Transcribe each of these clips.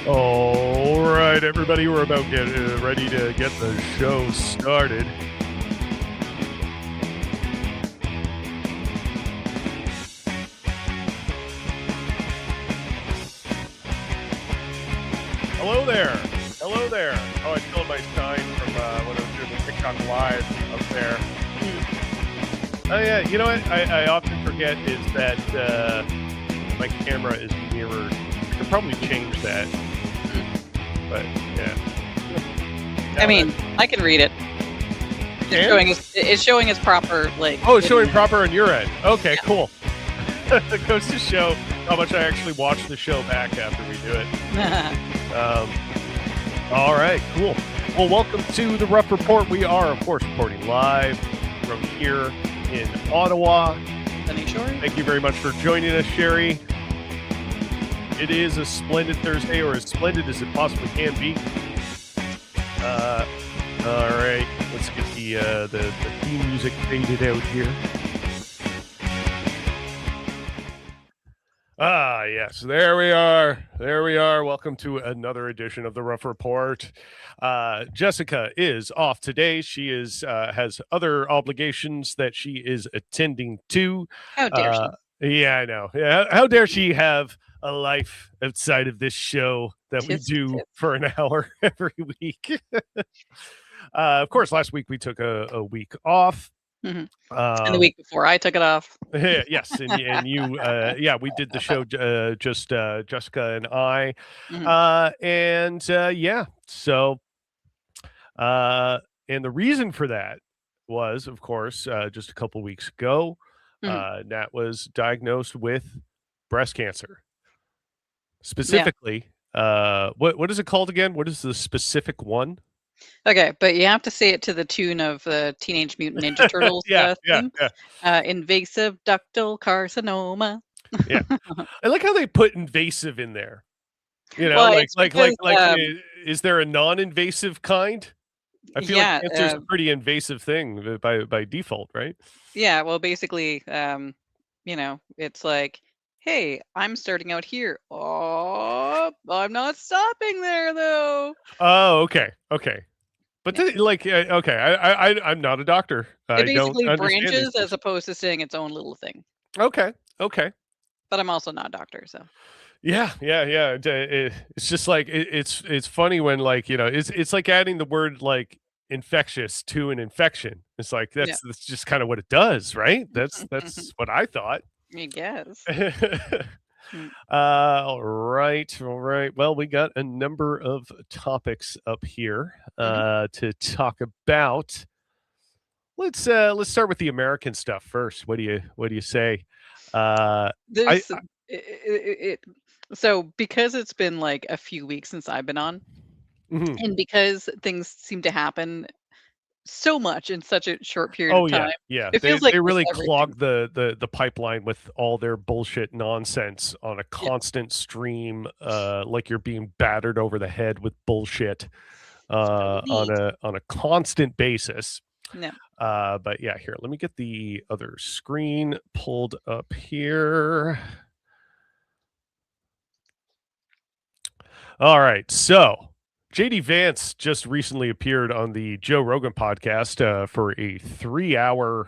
All right, everybody, we're about get ready to get the show started. Hello there. Hello there. Oh, I killed my sign from when I was doing the TikTok live up there. Oh, yeah. You know what I often forget is that my camera is mirrored. I could probably change that. But, yeah. I mean, I can read it. It's showing as proper, like... Oh, it's showing proper on your end. Okay, yeah. Cool. It goes to show how much I actually watch the show back after we do it. All right, cool. Well, welcome to the Rough Report. We are, of course, reporting live from here in Ottawa. Thank you very much for joining us, Sherry. It is a splendid Thursday, or as splendid as it possibly can be. All right, let's get the theme music faded out here. Ah, yes, there we are. Welcome to another edition of the Rough Report. Jessica is off today. She has other obligations that she is attending to. How dare she? Yeah, I know. Yeah, how dare she have a life outside of this show that we do for an hour every week. Of course, last week we took a week off. Mm-hmm. And the week before I took it off. Yes, and you, we did the show just Jessica and I, so, and the reason for that was, of course, just a couple weeks ago, Nat was diagnosed with breast cancer. Specifically, what is it called again? What is the specific one? Okay, but you have to say it to the tune of the Teenage Mutant Ninja Turtles theme. Invasive ductal carcinoma. Yeah, I like how they put invasive in there. You know, well, is there a non-invasive kind? I feel like cancer is a pretty invasive thing by default, right? Yeah, well, basically, it's like, hey, I'm starting out here. Oh, I'm not stopping there, though. Oh, okay. But I'm not a doctor. It basically branches as opposed to saying its own little thing. Okay. But I'm also not a doctor, so. Yeah. It's just like it's funny when it's like adding the word like infectious to an infection. It's like that's just kind of what it does, right? That's what I thought. I guess. All right. Well, we got a number of topics up here to talk about. Let's start with the American stuff first. What do you say? So because it's been like a few weeks since I've been on, and because things seem to happen so much in such a short period of time. Yeah. It feels like they really clog the pipeline with all their bullshit nonsense on a constant stream, like you're being battered over the head with bullshit on a constant basis. No. But yeah, here, let me get the other screen pulled up here. All right, so JD Vance just recently appeared on the Joe Rogan podcast for a 3-hour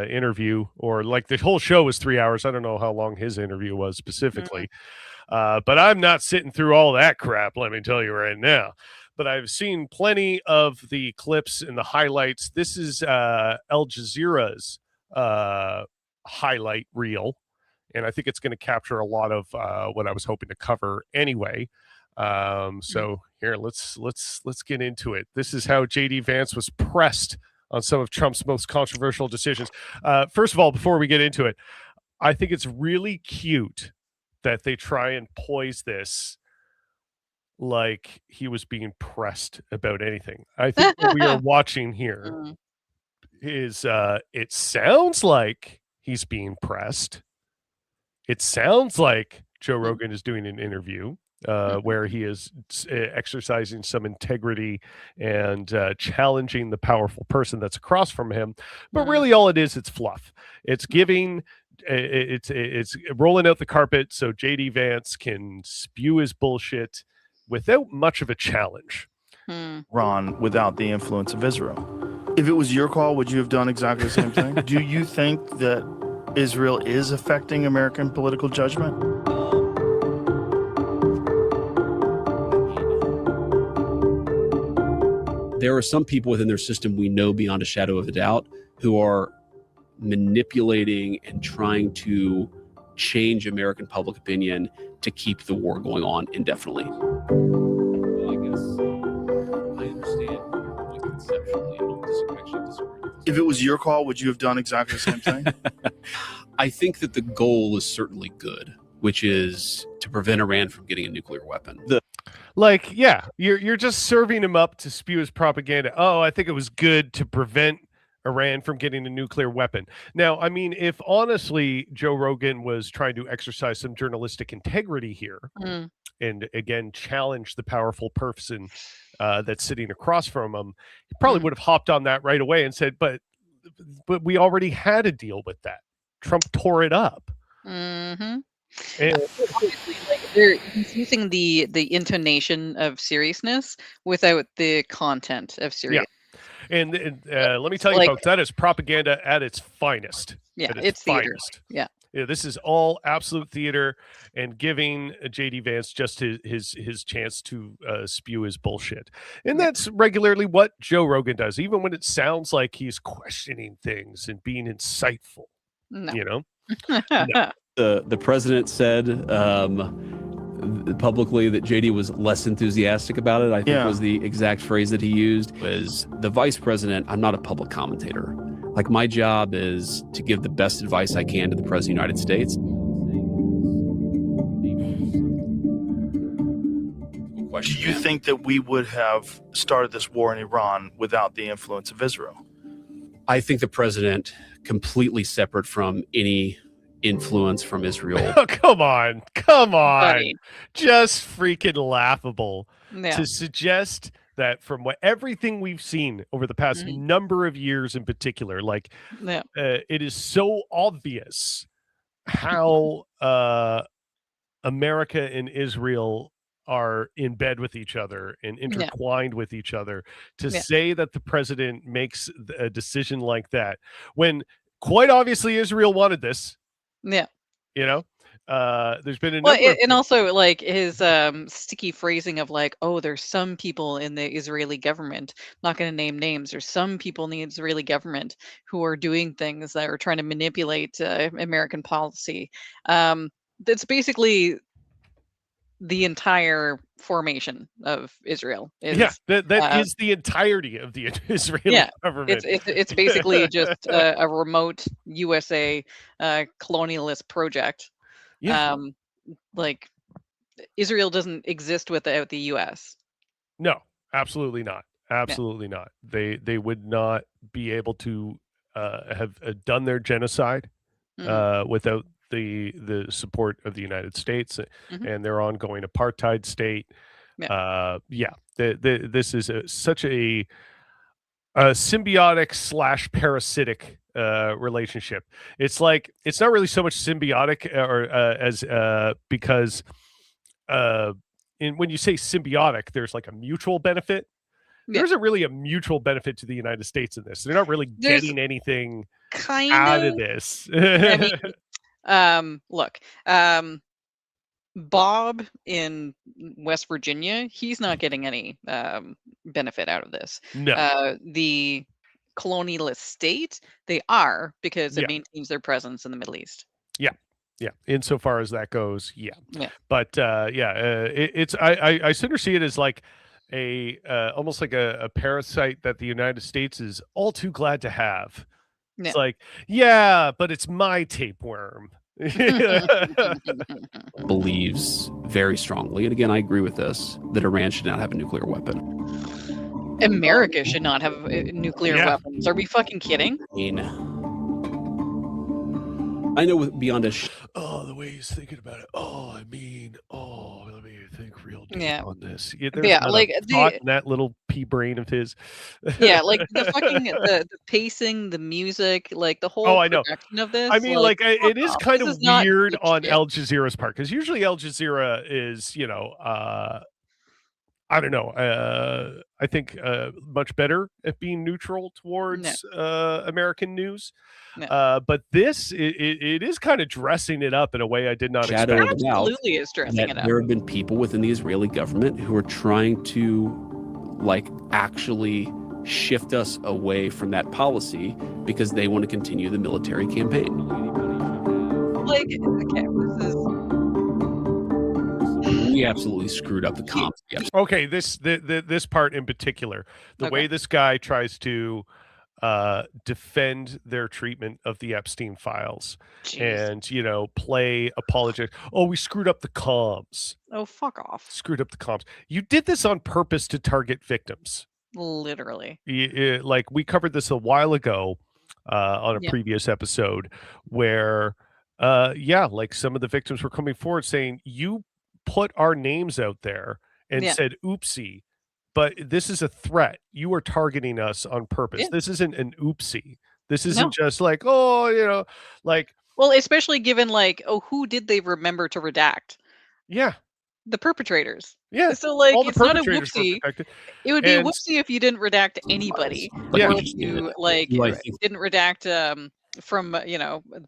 interview, or like the whole show was 3 hours. I don't know how long his interview was specifically, but I'm not sitting through all that crap, let me tell you right now. But I've seen plenty of the clips and the highlights. This is Al Jazeera's highlight reel, and I think it's going to capture a lot of what I was hoping to cover anyway. So here, let's get into it. This is how JD Vance was pressed on some of Trump's most controversial decisions. First of all, before we get into it, I think it's really cute that they try and poise this like he was being pressed about anything. I think what we are watching here is it sounds like he's being pressed. It sounds like Joe Rogan is doing an interview where he is exercising some integrity and challenging the powerful person that's across from him. But really all it is, it's fluff. It's giving, it's rolling out the carpet so JD Vance can spew his bullshit, without much of a challenge. Iran without the influence of Israel. If it was your call, would you have done exactly the same thing? Do you think that Israel is affecting American political judgment? There are some people within their system we know beyond a shadow of a doubt who are manipulating and trying to change American public opinion to keep the war going on indefinitely. Well, I guess I understand like conceptually. I don't disagree. If it was your call, would you have done exactly the same thing? I think that the goal is certainly good, which is to prevent Iran from getting a nuclear weapon. You're just serving him up to spew his propaganda. Oh, I think it was good to prevent Iran from getting a nuclear weapon. Now, I mean, if honestly Joe Rogan was trying to exercise some journalistic integrity here and again challenge the powerful person that's sitting across from him, he probably would have hopped on that right away and said, but we already had a deal with that. Trump tore it up. And obviously, like he's using the intonation of seriousness without the content of seriousness. Yeah. And let me tell you, folks, that is propaganda at its finest. Yeah, it's theater. Yeah, this is all absolute theater and giving J.D. Vance just his chance to spew his bullshit. And that's regularly what Joe Rogan does, even when it sounds like he's questioning things and being insightful. No. You know? No. The president said publicly that JD was less enthusiastic about it. I think was the exact phrase that he used. Was the vice president, I'm not a public commentator. Like, my job is to give the best advice I can to the president of the United States. Do you think that we would have started this war in Iran without the influence of Israel? I think the president, completely separate from any influence from Israel. Oh, come on. Buddy. Just freaking laughable to suggest that from everything we've seen over the past number of years in particular, it is so obvious how America and Israel are in bed with each other and intertwined with each other, to say that the president makes a decision like that when quite obviously Israel wanted this. Yeah. You know, there's been a number and also like his sticky phrasing of like, oh, there's some people in the Israeli government, not going to name names, there's some people in the Israeli government who are doing things that are trying to manipulate American policy. That's basically the entire formation of Israel. That is the entirety of the Israeli government. It's basically just a remote USA colonialist project. Like, Israel doesn't exist without the US. No, absolutely not. Absolutely not. They would not be able to have done their genocide without the support of the United States and their ongoing apartheid state. This is such a symbiotic / parasitic relationship. It's like, it's not really so much symbiotic because when you say symbiotic, there's like a mutual benefit. There isn't really a mutual benefit to the United States in this. They're not really getting anything out of this. I mean, look, Bob in West Virginia, he's not getting any benefit out of this. No. The colonialist state, they are, because it maintains their presence in the Middle East. Yeah, insofar as that goes, But I sooner see it as like almost like a parasite that the United States is all too glad to have. It's like, but it's my tapeworm. Believes very strongly, and again, I agree with this, that Iran should not have a nuclear weapon. America should not have nuclear weapons. Are we fucking kidding? I know beyond a the way he's thinking about it. Let me think real deep on this. Like thought in that little pea brain of his. Like the fucking the pacing, the music, like the whole production of this. I mean, like it is kind of weird on Al Jazeera's part, because usually Al Jazeera is, I don't know. I think much better at being neutral No, towards American news. no. But this, it is kind of dressing it up in a way I did not Shadow expect. of a doubt Absolutely is dressing that it up. there have been people within the Israeli government who are trying to, like, actually shift us away from that policy because they want to continue the military campaign. Like, okay, this is We absolutely screwed up the comms. Okay, this part in particular, the Okay. way this guy tries to defend their treatment of the Epstein files jeez. and play apologetic. Oh, we screwed up the comms. Oh, fuck off. Screwed up the comms. You did this on purpose to target victims. Literally. Like we covered this a while ago on a Yeah. previous episode where like some of the victims were coming forward saying you put our names out there and Yeah. said oopsie, but this is a threat. You are targeting us on purpose. Yeah. This isn't an oopsie. This No. isn't just like, oh, like, Well, especially given like, oh, who did they remember to redact? yeah, The perpetrators. yeah. So like, All the it's not a perpetrators were whoopsie. protected. It would be a And- whoopsie if you didn't redact anybody, Yeah. or if you like I think- didn't redact from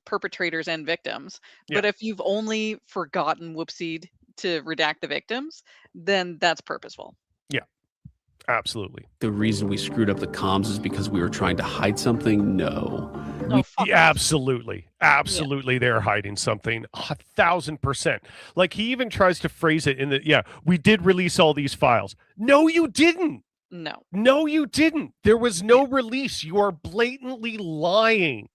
perpetrators and victims. But if you've only forgotten whoopsied to redact the victims, then that's purposeful. Absolutely. The reason we screwed up the comms is because we were trying to hide something? No. Oh, fuck Yeah, absolutely they're hiding something 1,000%. Like he even tries to phrase it in the we did release all these files. No, you didn't. No. You didn't. There was no release. You are blatantly lying.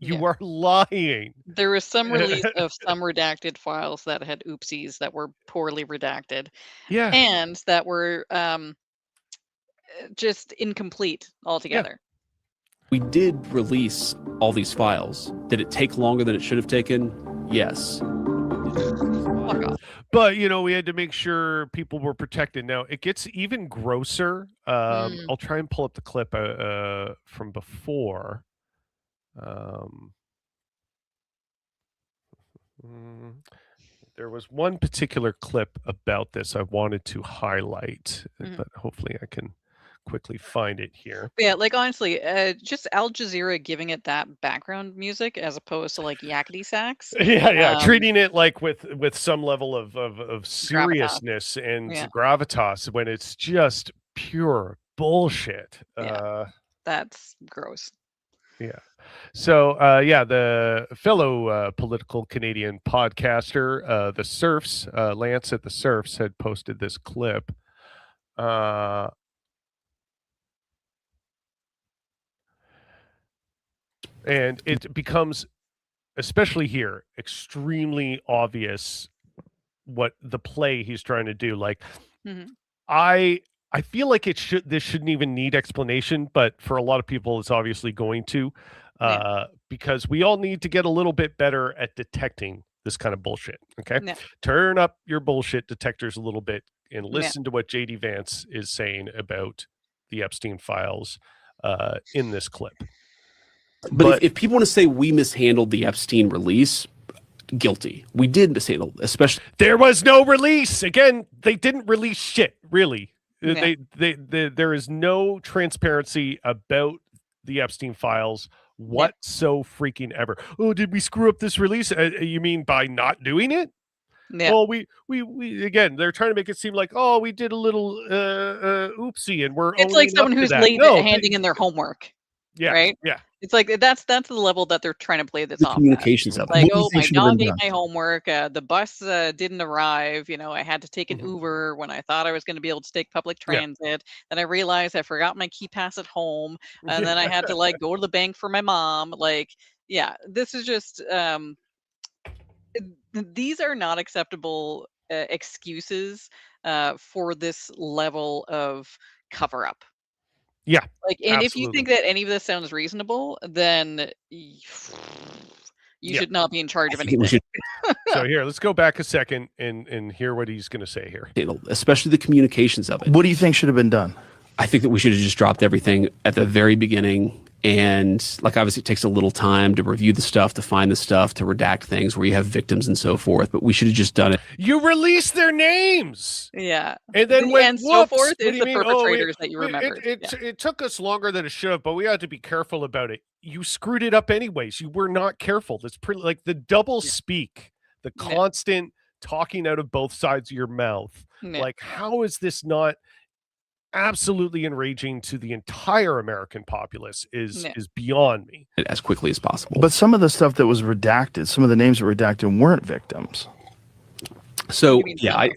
You are lying. There was some release of some redacted files that had oopsies that were poorly redacted. Yeah. And that were just incomplete altogether. We did release all these files. Did it take longer than it should have taken? Yes. Fuck off. But we had to make sure people were protected. Now it gets even grosser. I'll try and pull up the clip from before. There was one particular clip about this I wanted to highlight, but hopefully I can quickly find it here. Yeah, like honestly, just Al Jazeera giving it that background music as opposed to like yakety sax. Treating it like with some level of seriousness and gravitas when it's just pure bullshit. That's gross. Yeah. So, the fellow political Canadian podcaster, the Surfs, Lance at the Surfs, had posted this clip. And it becomes, especially here, extremely obvious what the play he's trying to do. Like, I feel like this shouldn't even need explanation, but for a lot of people, it's obviously going to, because we all need to get a little bit better at detecting this kind of bullshit. Okay, turn up your bullshit detectors a little bit and listen to what JD Vance is saying about the Epstein files in this clip. But if people want to say we mishandled the Epstein release, guilty. We did mishandle, especially. There was no release. Again, they didn't release shit, really. There is no transparency about the Epstein files freaking ever. Oh, did we screw up this release? You mean by not doing it? Yeah. Well, we again, they're trying to make it seem like, oh, we did a little oopsie, and we're. It's like someone who's late handing in their homework. Yeah. Right. Yeah. It's like that's the level that they're trying to play this off. Communications of it. Like, oh, my dog ate my homework. The bus didn't arrive. I had to take an Uber when I thought I was going to be able to take public transit. Then I realized I forgot my key pass at home, and then I had to like go to the bank for my mom. Like, this is just these are not acceptable excuses for this level of cover up. Yeah. Like, and if you think that any of this sounds reasonable, then you should not be in charge of anything. So here, let's go back a second and hear what he's going to say here. Especially the communications of it. What do you think should have been done? I think that we should have just dropped everything at the very beginning And like, obviously it takes a little time to review the stuff, to find the stuff, to redact things where you have victims and so forth. But we should have just done it. You release their names. Yeah. And then The went, and so whoops, forth what is do you the mean? perpetrators that you remembered. It took us longer than it should have, but we had to be careful about it. You screwed it up anyways. You were not careful. That's pretty, like, the double speak, the Yeah. constant talking out of both sides of your mouth. Yeah. Like, how is this not absolutely enraging to the entire American populace is beyond me. As quickly as possible. But some of the stuff that was redacted, some of the names that were redacted weren't victims. So yeah,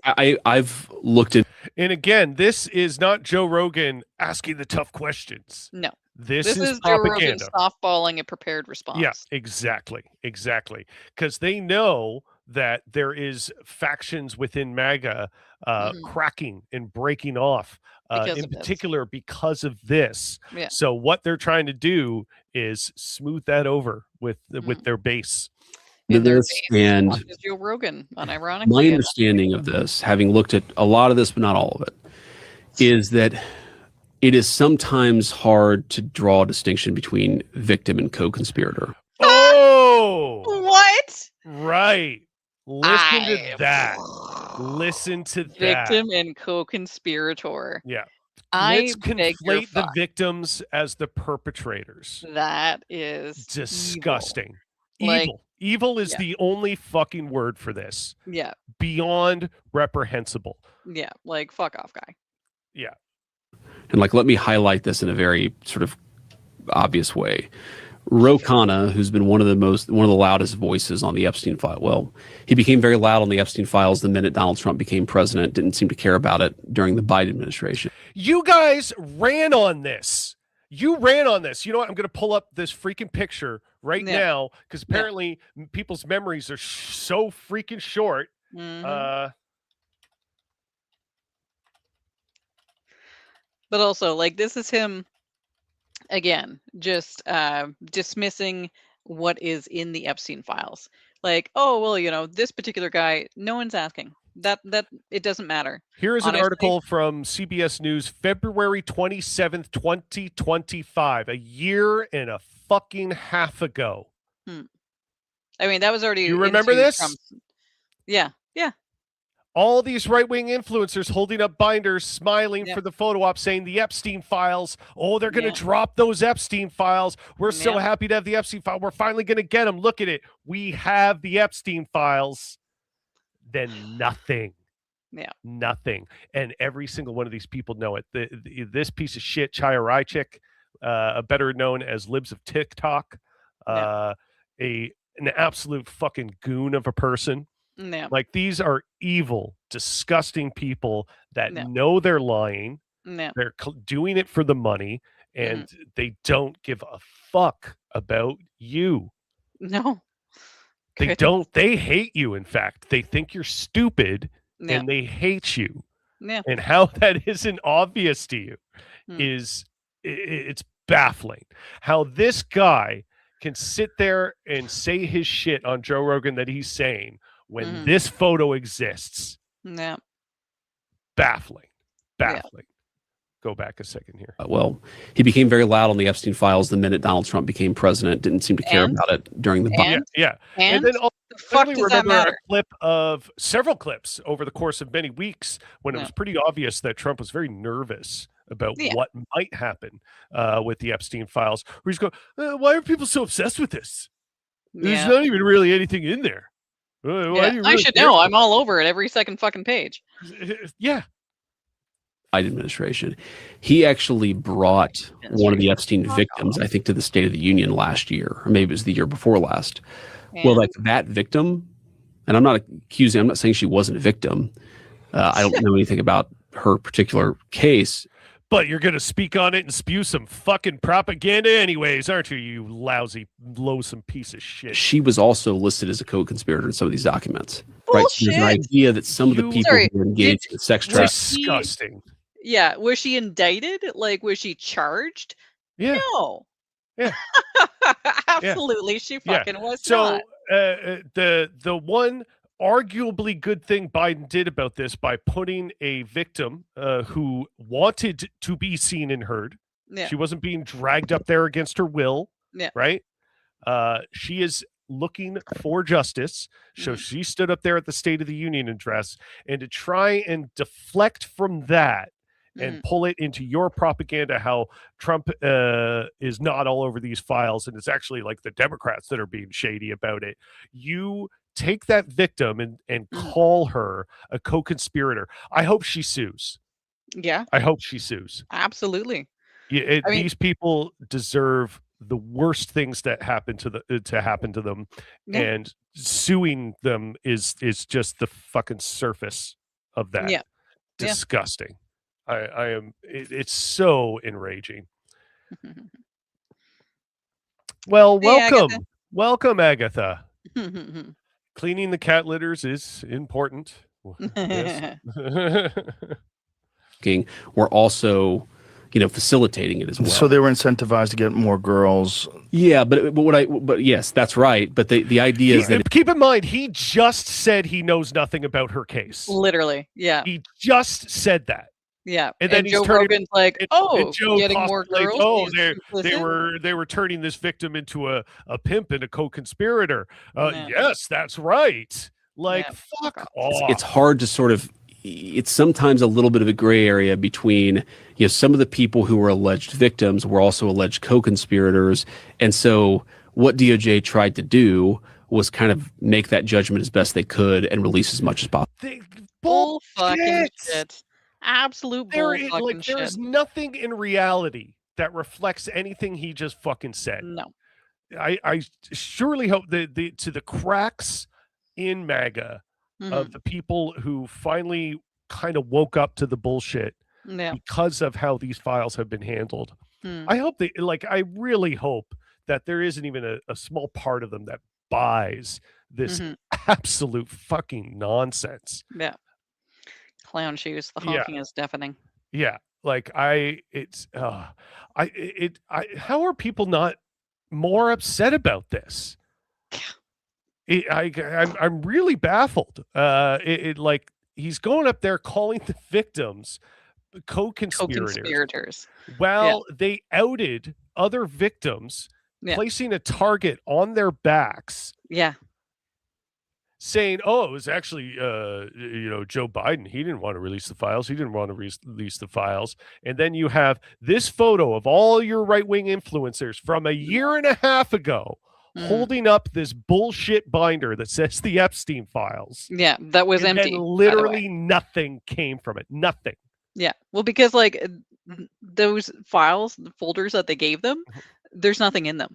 I've looked at, and again, this is not Joe Rogan asking the tough questions. No, this is propaganda. Joe Rogan softballing a prepared response. Yeah, exactly, because they know that there is factions within MAGA cracking and breaking off, in particular because of this. Yeah. So what they're trying to do is smooth that over with their base. And Joe Rogan, unironically. My understanding of this, having looked at a lot of this, but not all of it, is that it is sometimes hard to draw a distinction between victim and co-conspirator. Oh, what? Right. Listen to that. Listen to that. Victim and co-conspirator. Yeah. Let's conflate the victims as the perpetrators. That is disgusting. Evil is the only fucking word for this. Yeah. Beyond reprehensible. Yeah. Like, fuck off, guy. Yeah. And like, let me highlight this in a very sort of obvious way. Ro Khanna, who's been one of the loudest voices on the Epstein file. Well, he became very loud on the Epstein files the minute Donald Trump became president. Didn't seem to care about it during the Biden administration. You guys ran on this. You ran on this. You know what? I'm going to pull up this freaking picture right now because apparently people's memories are so freaking short. But also, like, this is him again, just dismissing what is in the Epstein files. Like, oh, well, you know, this particular guy, no one's asking. That it doesn't matter. Here is an article from CBS News, February 27th, 2025, a year and a fucking half ago. I mean, that was already. You remember this? Yeah. All these right-wing influencers holding up binders, smiling for the photo op, saying the Epstein files. Oh, they're going to drop those Epstein files. We're so happy to have the Epstein file. We're finally going to get them. Look at it. We have the Epstein files. Then nothing. Yeah. Nothing. And every single one of these people know it. This piece of shit, Chaya Raichik, better known as Libs of TikTok, an absolute fucking goon of a person. Yeah. Like, these are evil, disgusting people that know they're lying. They're doing it for the money, and they don't give a fuck about you. No. They don't. They hate you, in fact. They think you're stupid, and they hate you. Yeah. And how that isn't obvious to you is it's baffling. How this guy can sit there and say his shit on Joe Rogan that he's saying when this photo exists. Yeah. Baffling. Go back a second here. Well, he became very loud on the Epstein files the minute Donald Trump became president. Didn't seem to care about it during the Biden. And then the fuck does that matter? A clip of several clips over the course of many weeks when it was pretty obvious that Trump was very nervous about what might happen with the Epstein files. Where he's going, why are people so obsessed with this? There's not even really anything in there. I should know. I'm all over it every second fucking page. Yeah. Biden administration. He actually brought one of the Epstein victims, I think, to the State of the Union last year, or maybe it was the year before last. Well, like, that victim, and I'm not saying she wasn't a victim. I don't know anything about her particular case. But you're going to speak on it and spew some fucking propaganda anyways, aren't you, you lousy, loathsome piece of shit? She was also listed as a co-conspirator in some of these documents. Bullshit. Right? There's an idea that some of the people who were engaged in sex trafficking. Disgusting. Yeah. Was she indicted? Like, was she charged? Yeah. No. Yeah. Absolutely. She fucking was so, not. The one arguably good thing Biden did about this by putting a victim who wanted to be seen and heard, Yeah. She wasn't being dragged up there against her will. Yeah. Right. She is looking for justice. So Mhm. she stood up there at the State of the Union address, and to try and deflect from that and Mhm. pull it into your propaganda, how Trump is not all over these files, and it's actually like the Democrats that are being shady about it. You take that victim and Mhm. call her a co-conspirator. I hope she sues. Yeah, I hope she sues. absolutely. Yeah, I mean, these people deserve the worst things that happen to happen to them, yeah, and suing them is just the fucking surface of that. yeah, yeah. Disgusting. I am. It's so enraging. Well, Hey, Agatha. welcome, Agatha. Cleaning the cat litters is important. Yes. We're also, facilitating it as well. So they were incentivized to get more girls. Yeah, but yes, that's right. But the idea is that Keep in mind, he just said he knows nothing about her case. Literally, yeah, He just said that. yeah. And then And he's Joe turning Rogan's like, and "Oh, Joe getting more postulates, girls oh, is they complicit?" they were turning this victim into a pimp and a co-conspirator. Yeah, Yes, that's right. Like, yeah. fuck it's off. hard to sort of, it's sometimes a little bit of a gray area between, some of the people who were alleged victims were also alleged co-conspirators. And so what DOJ tried to do was kind of make that judgment as best they could and release as much as possible. Bull fucking Bullshit. shit. Absolute bull fucking There shit. is nothing in reality that reflects anything he just fucking said. No. I surely hope that to the cracks in MAGA of Mhm. the people who finally kind of woke up to the bullshit Yeah. because of how these files have been handled. Hmm. I hope I really hope that there isn't even a small part of them that buys this Mhm. absolute fucking nonsense. Yeah. Clown shoes. The Yeah. honking is deafening. Yeah. Like how are people not more upset about this? I'm really baffled. Like he's going up there calling the victims co-conspirators. Co-conspirators. Well, they outed other victims, Yeah. placing a target on their backs, Yeah. saying, "Oh, it was actually Joe Biden. He didn't want to release the files. He didn't want to release the files." And then you have this photo of all your right-wing influencers from a year and a half ago holding up this bullshit binder that says the Epstein files. Yeah, that was and empty. Then literally nothing came from it. Nothing. Yeah. Well, because like those files, the folders that they gave them, there's nothing in them.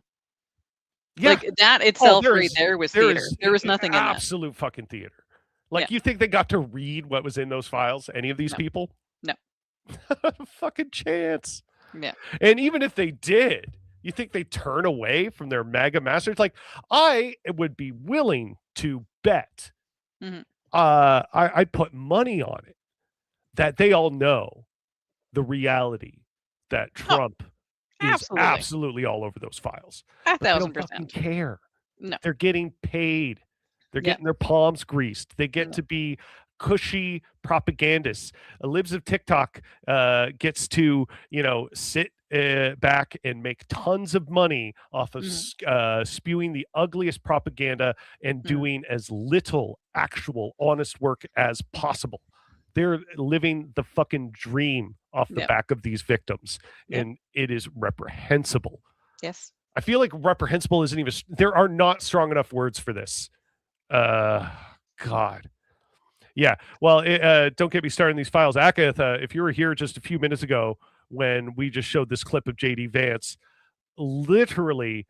Yeah. Like that itself right there was theater. is There was nothing in that. absolute fucking theater. Like you think they got to read what was in those files? Any of these people? No. Fucking chance. Yeah. And even if they did, you think they turn away from their MAGA masters? Like I would be willing to bet. Mhm. I'd put money on it that they all know the reality that Trump is absolutely all over those files. But they don't fucking care. No. They're getting paid. They're getting their palms greased. They get to be cushy propagandists. Libs of TikTok gets to, sit back and make tons of money off of spewing the ugliest propaganda and doing as little actual honest work as possible. They're living the fucking dream off the back of these victims, and it is reprehensible. Yes. I feel like reprehensible isn't even, there are not strong enough words for this. God. Yeah. Well, don't get me started in these files. Agatha, if you were here just a few minutes ago when we just showed this clip of JD Vance literally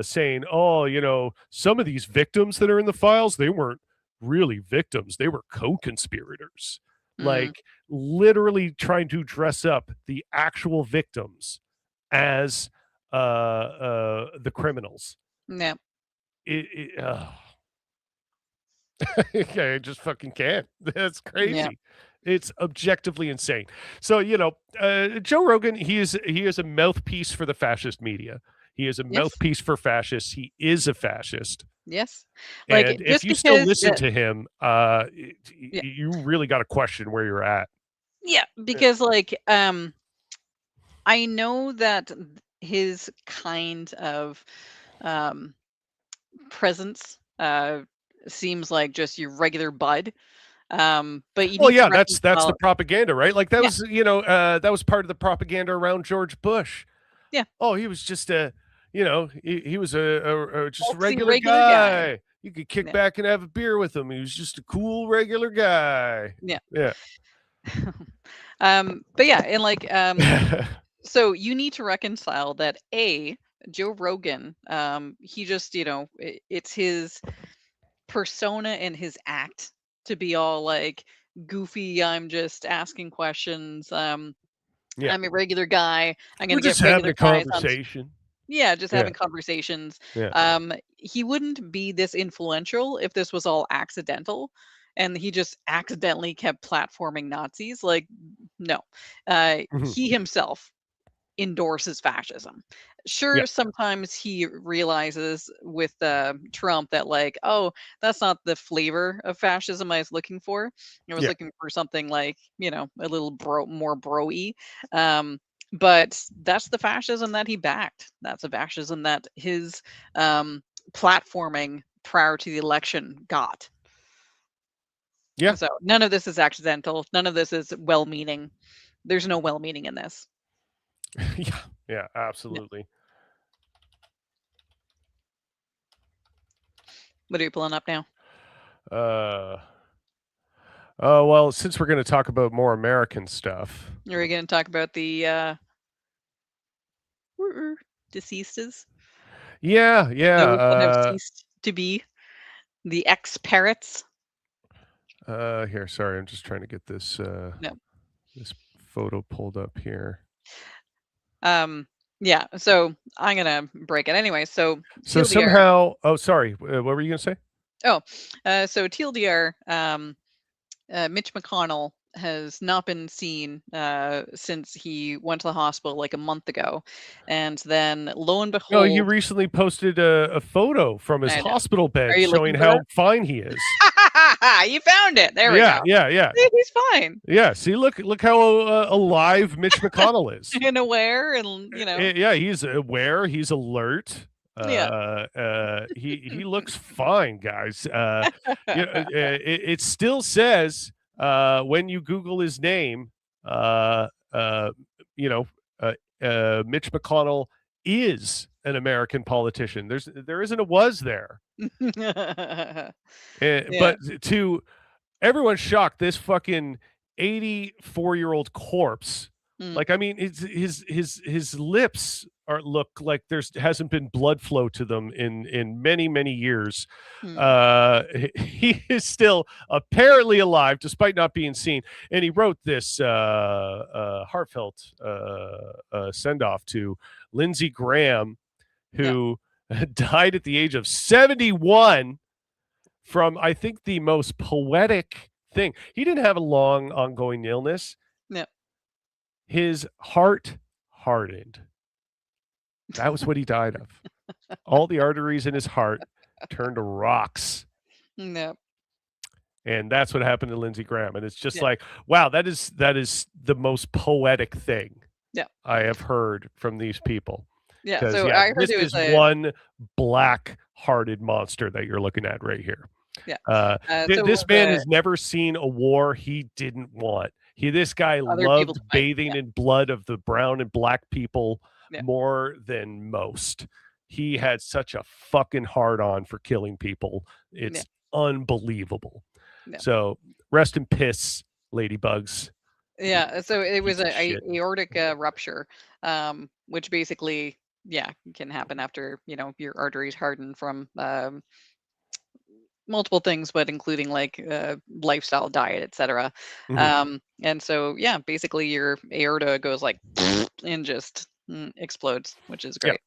saying, oh, some of these victims that are in the files, they weren't really victims. They were co-conspirators. Like literally trying to dress up the actual victims as the criminals. Yeah. I just fucking can't. That's crazy. Yeah. It's objectively insane. So, Joe Rogan, he is a mouthpiece for the fascist media. He is a mouthpiece for fascists. He is a fascist. Yes. Like, and if you still listen to him, you really got to question where you're at. Yeah, because like I know that his kind of presence seems like just your regular bud. But you Well, need to yeah, that's the reconcile. propaganda, right? Like that Yeah, was, that was part of the propaganda around George Bush. yeah, Oh, he was just a, he was just a folksy regular regular guy. guy. You could kick Yeah, back and have a beer with him. He was just a cool regular guy. yeah. Yeah. But yeah, and like so you need to reconcile that Joe Rogan, he just, it's his persona and his act to be all like goofy. I'm just asking questions. Yeah. I'm a regular guy. I'm We're gonna get just having regular a guys on. conversation. Yeah, just Yeah. having conversations. Yeah. He wouldn't be this influential if this was all accidental, and he just accidentally kept platforming Nazis. Like, no, Mhm. he himself endorses fascism. Yeah. Sure, sometimes he realizes with Trump that, like, oh, that's not the flavor of fascism I was looking for. I was Yeah. looking for something like, a little more bro-y. But that's the fascism that he backed. That's a fascism that his platforming prior to the election got. Yeah. So none of this is accidental. None of this is well-meaning. There's no well-meaning in this. Yeah. Yeah. Absolutely. What are you pulling up now? Uh, oh, well, since we're going to talk about more American stuff. Are we going to talk about the deceaseds? Yeah. Yeah. Those that have ceased to be, the ex-parrots? Here, sorry, I'm just trying to get this No. this photo pulled up here. Yeah, so I'm gonna break it anyway. So So TLDR. somehow, oh, sorry, what were you gonna say? So TLDR, Mitch McConnell has not been seen since he went to the hospital like a month ago, and then lo and No, you behold, recently posted a photo from his I know. hospital Are bed you showing looking for how that? fine he is. You found it. There we Yeah, go. yeah, yeah, See, he's fine yeah. See, look how alive Mitch McConnell is. and aware, and Yeah, he's aware. He's alert. yeah. He looks fine, guys. It still says when you Google his name, uh, uh, you know, Mitch McConnell is an American politician. There isn't a was there. Yeah. But to everyone's shocked, this fucking 84-year-old corpse. Mm, Like, I mean, his lips look like there's hasn't been blood flow to them in many, many years. mm. He is still apparently alive despite not being seen. And he wrote this heartfelt send off to Lindsey Graham, who died at the age of 71 from, I think, the most poetic thing. He didn't have a long ongoing illness. No. His heart hardened. That was what he died of. All the arteries in his heart turned to rocks. No. And that's what happened to Lindsey Graham. And it's just Yeah. like, wow, that is the most poetic thing Yeah. I have heard from these people. Yeah. Because So I heard this it was is one black-hearted monster that you're looking at right here. Yeah. This man has never seen a war he didn't want. This guy Other people loved to fight, bathing in blood of the brown and black people Yeah. more than most. He had such a fucking hard on for killing people. It's unbelievable. Yeah. So rest in piss, ladybugs. Yeah. So it was Piece of a shit. aortic rupture, which basically, can happen after your arteries harden from multiple things, but including like lifestyle, diet, etc. Mhm. And so basically your aorta goes like and just explodes, which is Yeah. great.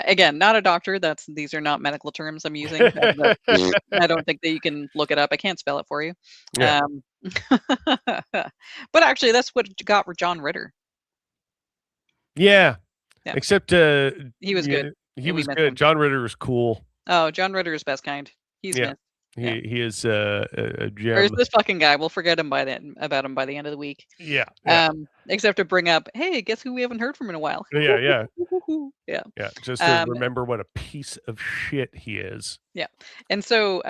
Again, not a doctor. These are not medical terms I'm using. I don't think that you can look it up. I can't spell it for you. Yeah. But actually, that's what got John Ritter. Yeah. Yeah. Except He was good. he was missed good. him. John Ritter was cool. Oh, John Ritter is best kind. He's Yeah. missed. He is a Or is gem. this fucking guy? We'll forget him about him by the end of the week. Yeah. Except to bring up, hey, guess who we haven't heard from in a while? Yeah. Yeah. Just to remember what a piece of shit he is. Yeah. And so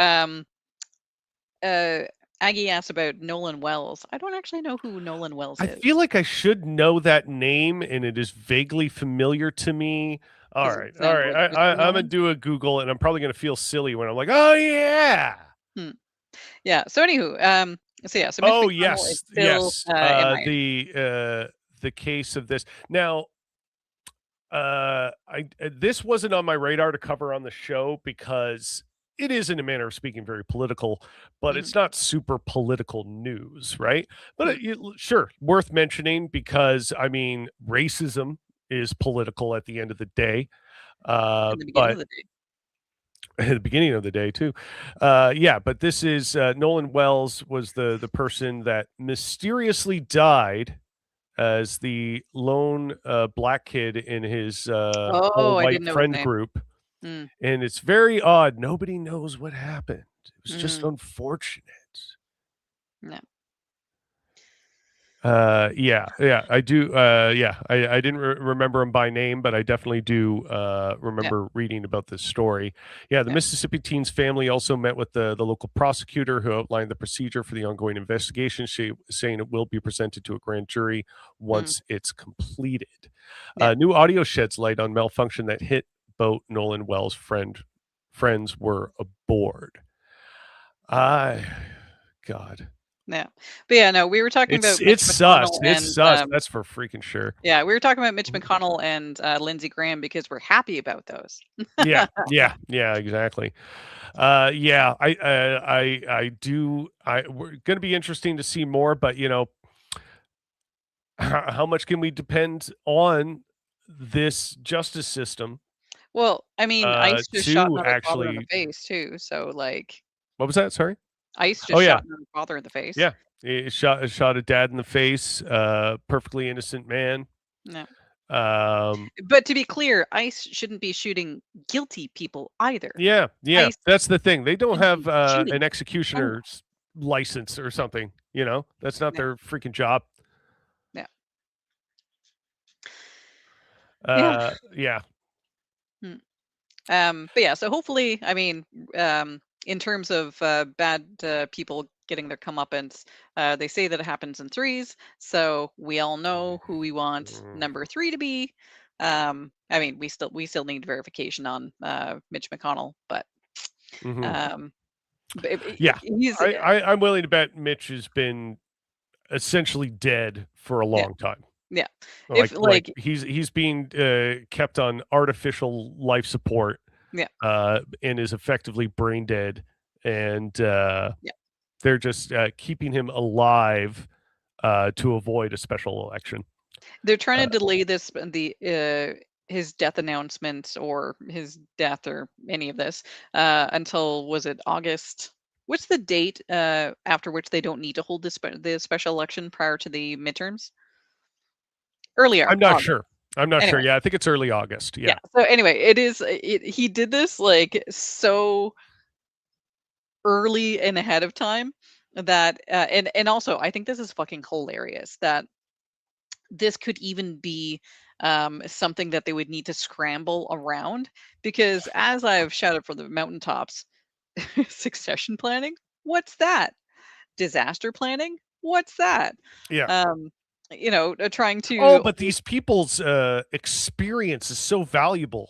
Aggie asked about Nolan Wells. I don't actually know who Nolan Wells is. I feel like I should know that name, and it is vaguely familiar to me. All right. Like I'm gonna do a Google, and I'm probably gonna feel silly when I'm like, oh yeah. Yeah. So anywho, so Mitch Oh McConnell is yes. still The case of this now. This wasn't on my radar to cover on the show because it is, in a manner of speaking, very political, but it's not super political news, right? But sure, worth mentioning because I mean, racism is political at the end of the day. At the beginning of the day. At the beginning of the day too. But this is Nolan Wells was the person that mysteriously died as the lone black kid in his all-white friend group. And it's very odd. Nobody knows what happened. It was just unfortunate. No. I do. I didn't remember him by name, but I definitely do remember reading about this story. The Mississippi teen's family also met with the local prosecutor who outlined the procedure for the ongoing investigation, saying it will be presented to a grand jury once it's completed. New audio sheds light on malfunction that hit boat Nolan Wells' friends were aboard. God. No, but we were talking about Mitch sus. McConnell It's sus. That's for freaking sure. Yeah, we were talking about Mitch McConnell and Lindsey Graham because we're happy about those. yeah, exactly. I do. We're going to be interesting to see more, but how much can we depend on this justice system? Well, I mean, ICE just shot another father in the face too. So like, what was that? Sorry. ICE just shot another father in the face. Yeah, he shot a dad in the face. Perfectly innocent man. No. But to be clear, ICE shouldn't be shooting guilty people either. Yeah. ICE That's the thing. They don't have an executioner's license or something. That's not their freaking job. Yeah. So hopefully, I mean, in terms of bad people getting their comeuppance, they say that it happens in threes, so we all know who we want number 3 to be. I mean, we still need verification on Mitch McConnell, but I'm willing to bet Mitch has been essentially dead for a long time. Yeah, like he's being kept on artificial life support. And is effectively brain dead, and they're just keeping him alive to avoid a special election. They're trying to delay his death announcement or his death or any of this until, was it August? What's the date after which they don't need to hold the special election prior to the midterms? Earlier. I'm not sure. Yeah, I think it's early August. Yeah. So anyway, he did this like so early and ahead of time that and also I think this is fucking hilarious that this could even be something that they would need to scramble around, because as I've shouted from the mountaintops, succession planning, what's that? Disaster planning, what's that? Trying to but these people's experience is so valuable.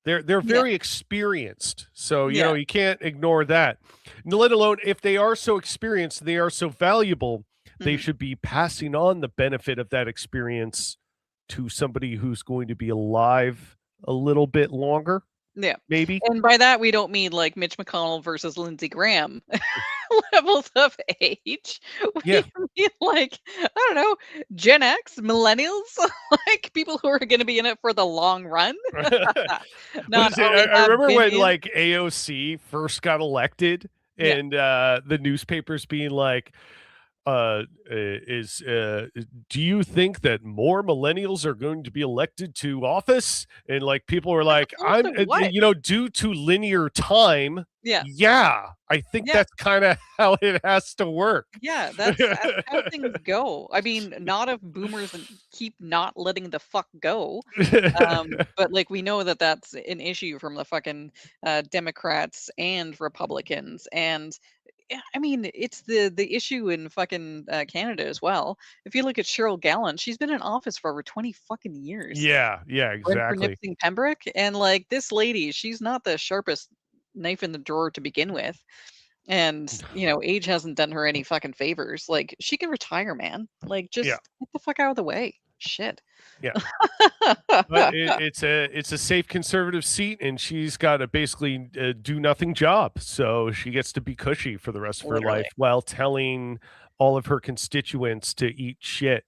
They're very experienced, so you can't ignore that. Let alone if they are so experienced, they are so valuable. They should be passing on the benefit of that experience to somebody who's going to be alive a little bit longer. Yeah, maybe. And by that we don't mean like Mitch McConnell versus Lindsey Graham levels of age. We mean like, I don't know, Gen X, millennials, like people who are going to be in it for the long run. I remember when like AOC first got elected, and the newspapers being like, do you think that more millennials are going to be elected to office? And like people were like, I'm, What? due to linear time. Yeah. Yeah, I think Yeah. that's kind of how it has to work. Yeah, that's how things go. I mean, not if boomers keep not letting the fuck go. But like we know that that's an issue from the fucking Democrats and Republicans, and I mean it's the issue in fucking Canada as well. If you look at Cheryl Gallant, she's been in office for over 20 fucking years. Yeah, For exactly. nipsing Pembroke, and like this lady, she's not the sharpest knife in the drawer to begin with. And, age hasn't done her any fucking favors. Like, she can retire, man. Like, Yeah, just get the fuck out of the way. Shit. yeah. But it's a safe conservative seat, and she's got a basically do nothing job, so she gets to be cushy for the rest of her Literally. life while telling all of her constituents to eat shit,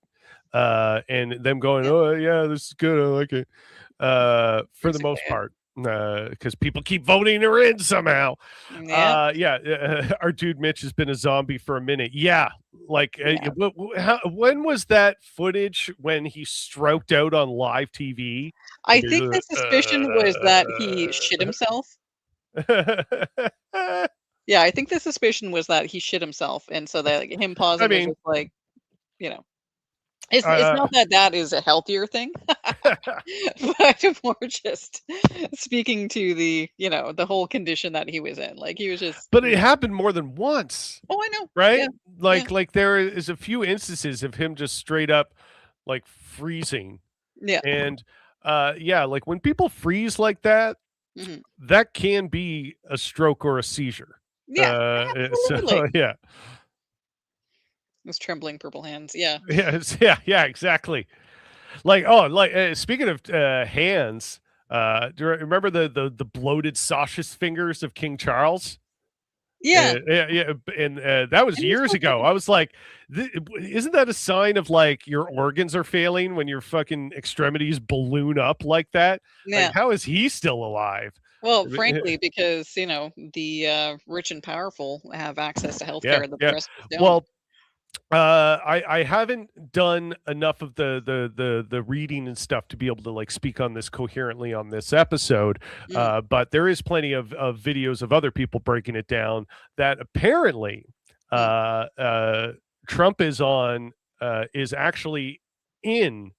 and them going, Yeah. "Oh yeah, this is good, I like it," for the Basically most it. part, because people keep voting her in somehow. Yeah. Our dude Mitch has been a zombie for a minute. Yeah, like Yeah. when was that footage when he stroked out on live TV? I think the suspicion was that he shit himself. Yeah, I think the suspicion was that he shit himself, and so that like, him I pausing was mean, just like, you know, it's not that that is a healthier thing, but more just speaking to the whole condition that he was in. Like he was just, but it happened more than once, oh, I know. right? Yeah. Yeah. Like there is a few instances of him just straight up like freezing, Yeah. and yeah, like when people freeze like that, Mhm. that can be a stroke or a seizure. Yeah, So absolutely. yeah, Those trembling purple hands. Yeah. yeah, exactly. Speaking of hands, do you remember the bloated Sasha's fingers of King Charles? Yeah. And that was And he's years ago. fucking I was like, isn't that a sign of like your organs are failing when your fucking extremities balloon up like that? Like, yeah. how is he still alive? Well, frankly, because, the rich and powerful have access to Yeah, healthcare that the yeah. rest of us don't. Well, I haven't done enough of the reading and stuff to be able to like speak on this coherently on this episode. Mhm. But there is plenty of videos of other people breaking it down that apparently Mm. Trump is actually in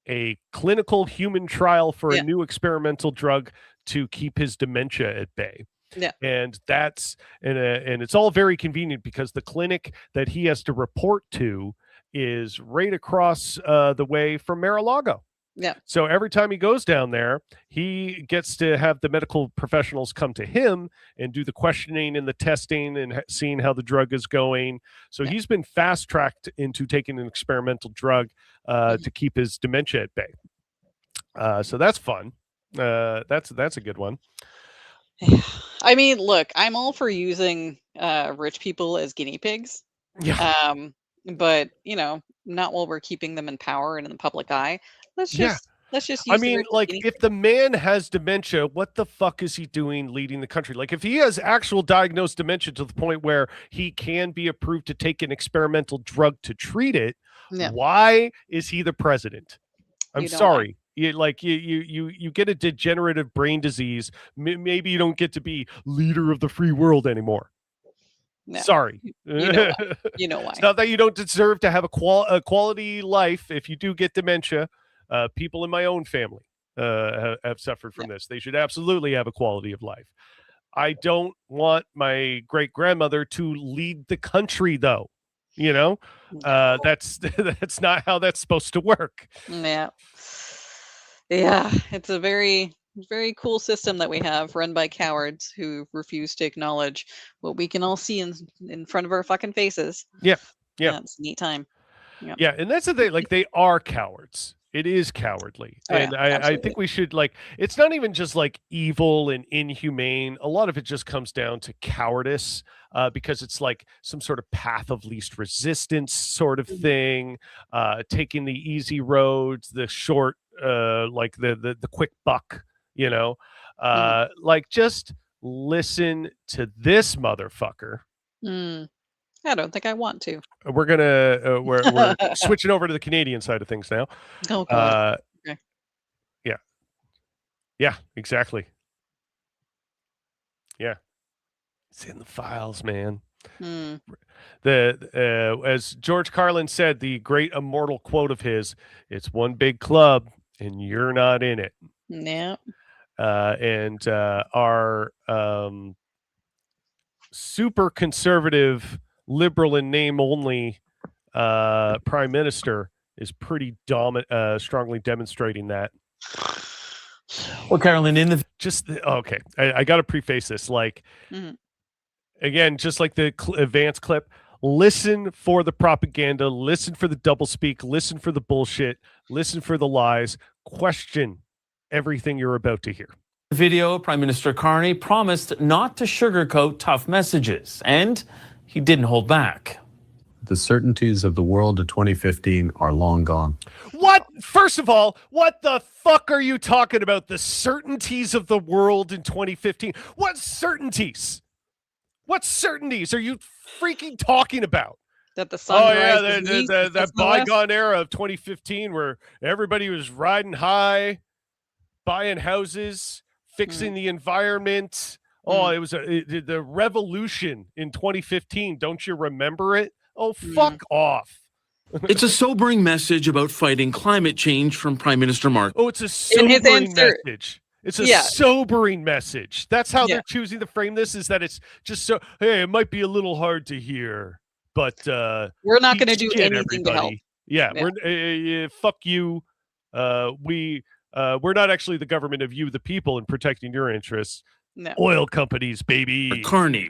a clinical human trial for a Yeah. new experimental drug to keep his dementia at bay. Yeah. And and it's all very convenient because the clinic that he has to report to is right across the way from Mar-a-Lago. Yeah. So every time he goes down there, he gets to have the medical professionals come to him and do the questioning and the testing and seeing how the drug is going. So Yeah. he's been fast tracked into taking an experimental drug Mhm. to keep his dementia at bay. So that's fun. That's a good one. Yeah. I mean, look, I'm all for using rich people as guinea pigs. Yeah. But, not while we're keeping them in power and in the public eye. Let's Yeah. just let's just I use the mean, rich as like, guinea if pigs. the man has dementia, what the fuck is he doing leading the country? Like, if he has actual diagnosed dementia to the point where he can be approved to take an experimental drug to treat it, Yeah. why is he the president? I'm You know why. sorry. You get a degenerative brain disease. Maybe you don't get to be leader of the free world anymore. Yeah. Sorry. You know why. You know why. It's not that you don't deserve to have a quality life if you do get dementia. People in my own family have suffered from this. They should absolutely have a quality of life. I don't want my great grandmother to lead the country, though. No. That's that's not how that's supposed to work. Yeah. Yeah. It's a very, very cool system that we have run by cowards who refuse to acknowledge what we can all see in front of our fucking faces. Yeah, yeah. Yeah, it's a neat time. Yeah. Yeah, and that's the thing. Like, they are cowards. It is cowardly, Oh, yeah, and I absolutely. think we should like. It's not even just like evil and inhumane. A lot of it just comes down to cowardice, because it's like some sort of path of least resistance sort of Mhm. thing. Taking the easy roads, the short, like the quick buck. Like, just listen to this motherfucker. Mm. I don't think I want to. We're gonna we're switching over to the Canadian side of things now. Oh God. Okay. Yeah, exactly. Yeah, it's in the files, man. Hmm. As George Carlin said, the great immortal quote of his, "It's one big club, and you're not in it." Yeah. And our super conservative, liberal in name only prime minister is pretty strongly demonstrating that. Well, Carolyn, in the Okay, I got to preface this. Like, Mhm. again, just like the advance clip, listen for the propaganda, listen for the doublespeak, listen for the bullshit, listen for the lies, question everything you're about to hear. video, Prime Minister Carney promised not to sugarcoat tough messages, and he didn't hold back. The certainties of the world of 2015 are long gone. What? First of all, what the fuck are you talking about? The certainties of the world in 2015? What certainties? What certainties are you freaking talking about? That the sun rises that east, the that sun's in the west? bygone era of 2015 where everybody was riding high, buying houses, fixing the environment. Oh, it was the revolution in 2015. Don't you remember it? Oh, fuck off. It's a sobering message about fighting climate change from Prime Minister Mark. Oh, it's a And his sobering answer- message. It's a sobering message. That's how Yeah. they're choosing to frame this, is that it's just so, hey, it might be a little hard to hear, but We're not eat going to do shit, anything to help. everybody. Yeah, we're fuck you. We're not actually the government of you, the people, in protecting your interests. No. Oil companies, baby. Carney.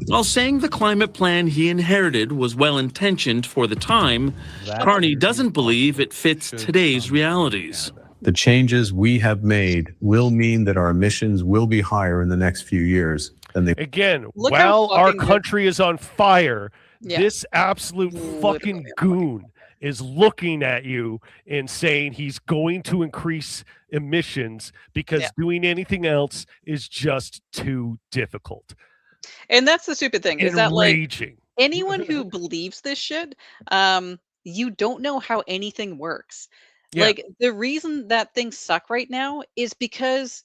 While saying the climate plan he inherited was well-intentioned for the time, Carney doesn't believe it fits today's realities. The changes we have made will mean that our emissions will be higher in the next few years than they. Again, Look how while our fucking good- country is on fire, Yeah. this absolute fucking Literally. goon is looking at you and saying he's going to increase emissions because doing anything else is just too difficult. And that's the stupid thing, is that like Enraging. anyone who believes this shit, you don't know how anything works. Yeah. Like the reason that things suck right now is because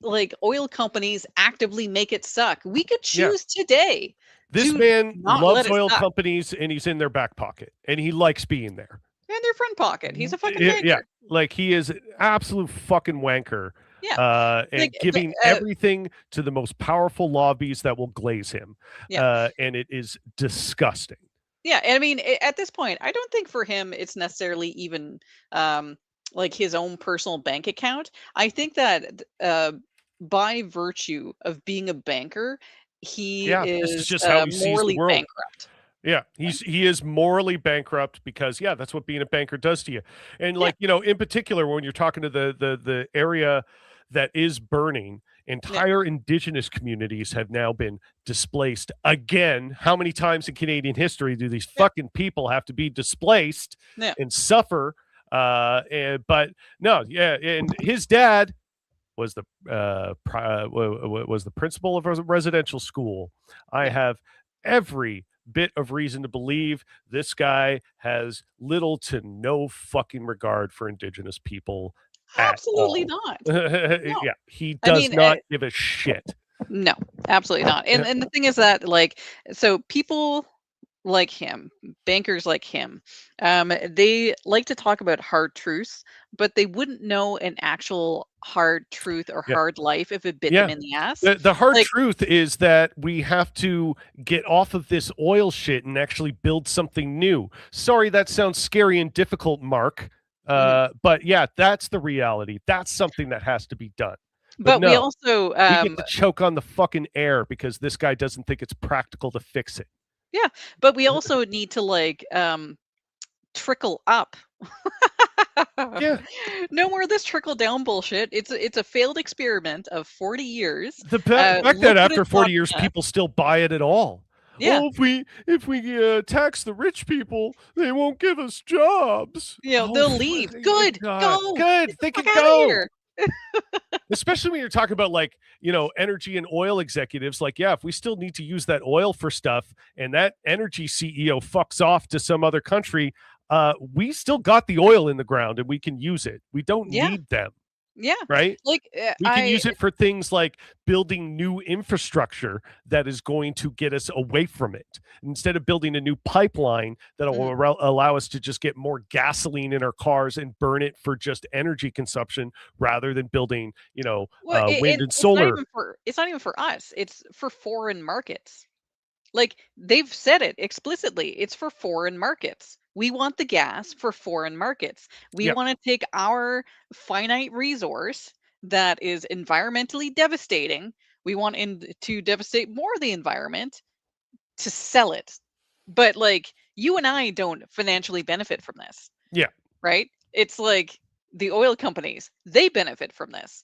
like oil companies actively make it suck. We could Yeah. choose today. This to man not loves let it oil suck. companies, and he's in their back pocket, and he likes being there. In their front pocket. He's a fucking Yeah, banker. like he is an absolute fucking wanker. Yeah. And Like, giving everything to the most powerful lobbies that will glaze him. Yeah. And it is disgusting. Yeah, and I mean, at this point, I don't think for him it's necessarily even like his own personal bank account. I think that by virtue of being a banker, he This is is just how he sees the morally world. bankrupt. Yeah, he is morally bankrupt because that's what being a banker does to you. And like, in particular, when you're talking to the area that is burning, entire indigenous communities have now been displaced again. How many times in Canadian history do these fucking people have to be displaced and suffer? But no, and his dad was the principal of a residential school. I have every bit of reason to believe this guy has little to no fucking regard for indigenous people. Absolutely at all. not. No. Yeah, he I does mean, not give a shit. No, absolutely not. And the thing is that like so people like him, bankers like him, they like to talk about hard truths, but they wouldn't know an actual hard truth or hard life if it bit them in the ass. The hard Like- truth is that we have to get off of this oil shit and actually build something new. Sorry, that sounds scary and difficult, Mark. But yeah, that's the reality. That's something that has to be done. But no, we also we get to choke on the fucking air because this guy doesn't think it's practical to fix it. yeah, but we also need to like trickle up. Yeah. No more of this trickle down bullshit. It's a failed experiment of 40 years. The fact look that what after it's 40 gotten years, us. people still buy it at all. Yeah. Oh, if we tax the rich people, they won't give us jobs. You know, Oh, they'll leave. fucking Good. God. Go. Good. Get They the can fuck outta go. here. Especially when you're talking about like, energy and oil executives, like, yeah, if we still need to use that oil for stuff and that energy CEO fucks off to some other country, we still got the oil in the ground and we can use it. We don't Yeah. need them, Yeah. right? Like We can use it for things like building new infrastructure that is going to get us away from it. Instead of building a new pipeline that will allow us to just get more gasoline in our cars and burn it for just energy consumption rather than building, wind and it's not solar. even for us. It's for foreign markets. Like they've said it explicitly. It's for foreign markets. We want the gas for foreign markets. We Yeah. want to take our finite resource that is environmentally devastating. We want to devastate more of the environment to sell it. But like you and I don't financially benefit from this, Yeah. right? It's like the oil companies, they benefit from this.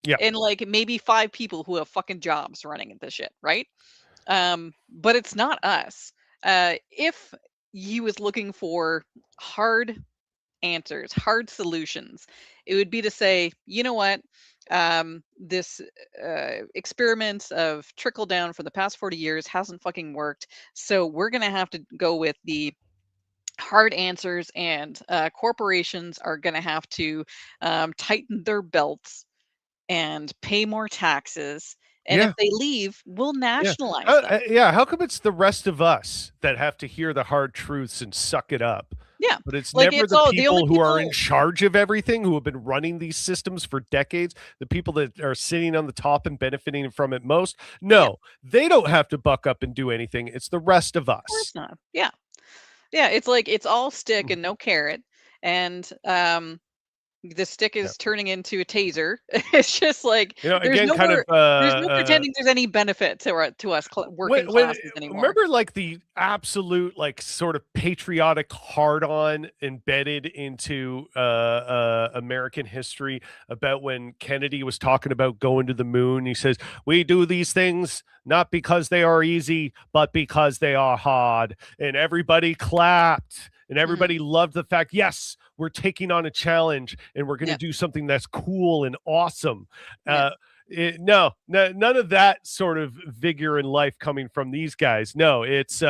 Yeah. And like maybe 5 people who have fucking jobs running this shit, right? But it's not us. If he was looking for hard answers, hard solutions, it would be to say, you know what, this experiment of trickle down for the past 40 years hasn't fucking worked. So we're going to have to go with the hard answers, and corporations are going to have to tighten their belts and pay more taxes. And if they leave, we'll nationalize them. How come it's the rest of us that have to hear the hard truths and suck it up? Yeah. But it's Like, never it's the all- the only people who are in people- charge of everything, who have been running these systems for decades, the people that are sitting on the top and benefiting from it most. No, they don't have to buck up and do anything. It's the rest of Of course us. not. Yeah. Yeah. It's like it's all stick and no carrot. And the stick is turning into a taser. It's just like there's again, no kind more, of there's no pretending there's any benefit to us working classes anymore. Remember like the absolute like sort of patriotic hard-on embedded into American history about when Kennedy was talking about going to the moon. He says, we do these things not because they are easy, but because they are hard. And everybody clapped. And everybody loved the fact, yes, we're taking on a challenge and we're going to do something that's cool and awesome. No, none of that sort of vigor in life coming from these guys. No, it's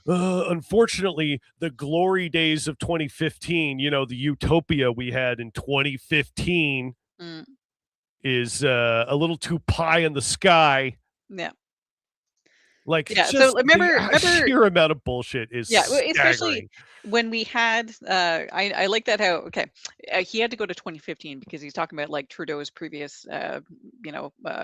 unfortunately the glory days of 2015, the utopia we had in 2015 is a little too pie in the sky. Yeah. Like, just so remember sheer amount of bullshit is especially staggering. when we had I like that how he had to go to 2015 because he's talking about like Trudeau's previous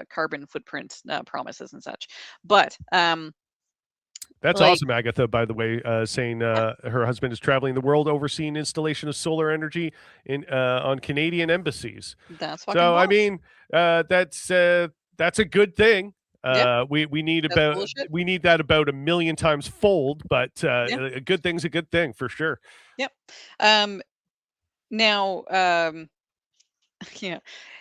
carbon footprint promises and such. But that's like, awesome, Agatha, by the way, saying her husband is traveling the world overseeing installation of solar energy in on Canadian embassies. That's fucking so boss. I mean that's a good thing. We need that about 1 million times fold, but a good thing's a good thing for sure. Yep. Now, yeah.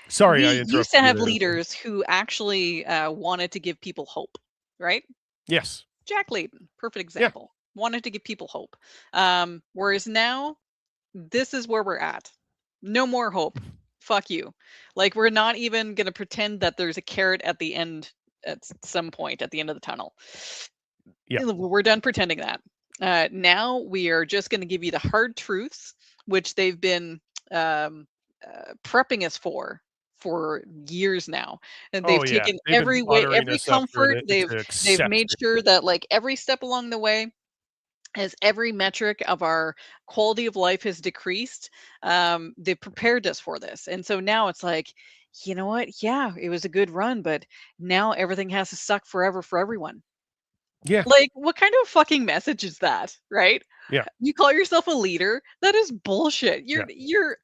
Sorry, we I interrupted used to have you there. leaders who actually wanted to give people hope, right? Yes. Jack Layton, perfect example. Wanted to give people hope. Whereas now, this is where we're at. No more hope. Fuck you. Like, we're not even going to pretend that there's a carrot at the end, at some point at the end of the tunnel. Yeah. We're done pretending that. Now we are just going to give you the hard truths, which they've been prepping us for years now, and they've taken every comfort. They've made sure that like every step along the way, as every metric of our quality of life has decreased, they've prepared us for this. And so now it's like, you know what? Yeah, it was a good run, but now everything has to suck forever for everyone. Yeah. Like, what kind of fucking message is that, right? Yeah. You call yourself a leader? That is bullshit. You're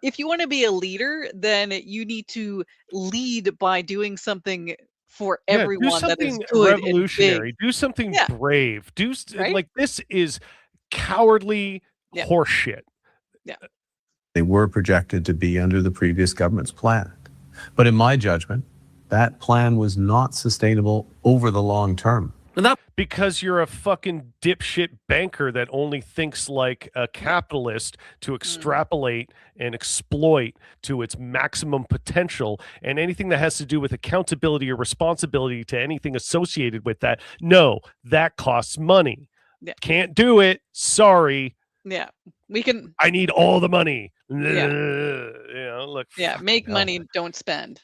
if you want to be a leader, then you need to lead by doing something for everyone that is good, revolutionary. And big. Do something brave. Right? Like, this is cowardly horseshit. Yeah. They were projected to be under the previous government's plan. But in my judgment, that plan was not sustainable over the long term. Because you're a fucking dipshit banker that only thinks like a capitalist to extrapolate and exploit to its maximum potential, and anything that has to do with accountability or responsibility to anything associated with that, no, that costs money. Yeah. Can't do it. Sorry. Yeah. We can. I need all the money. Yeah. Look. Yeah. Make hell. money, don't spend.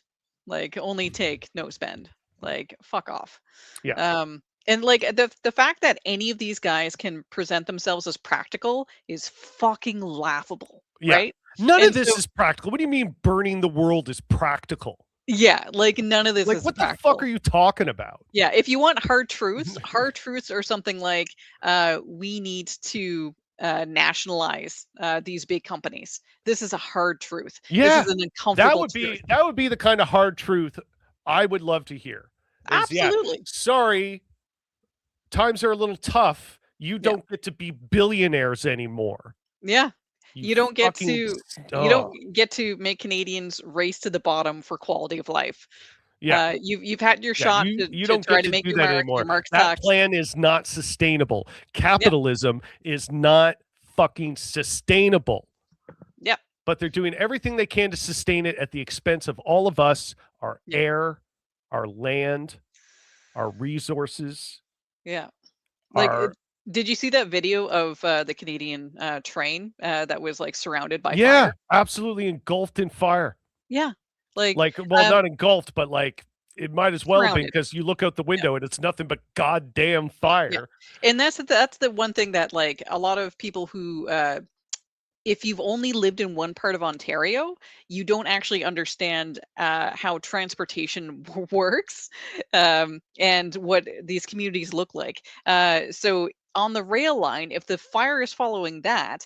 Like, only take, no spend. Like, fuck off. Yeah. And like the fact that any of these guys can present themselves as practical is fucking laughable, Yeah. right? None And of this so- is practical. What do you mean burning the world is practical? Yeah, like none of this Like, is what practical. the fuck are you talking about? Yeah, if you want hard truths are something like we need to nationalize these big companies. This is a hard truth. Yeah, This is an uncomfortable truth. that would be the kind of hard truth I would love to hear. Absolutely. Sorry, times are a little tough. You don't get to be billionaires anymore. Yeah. You don't get to fucking you don't get to make Canadians race to the bottom for quality of life. Yeah. You've had your shot you to don't try get to to make do your that mark. anymore. Your mark That sucks. plan is not sustainable. Capitalism is not fucking sustainable. Yep. But they're doing everything they can to sustain it at the expense of all of us, our air, our land, our resources. Yeah. Like, our did you see that video of the Canadian train that was like surrounded by yeah, fire? absolutely engulfed in fire. Yeah. Like, Well, not engulfed, but like it might as well have been, surrounded. because you look out the window and it's nothing but goddamn fire. And that's the one thing that like a lot of people who if you've only lived in one part of Ontario, you don't actually understand how transportation works and what these communities look like. So on the rail line, if the fire is following that,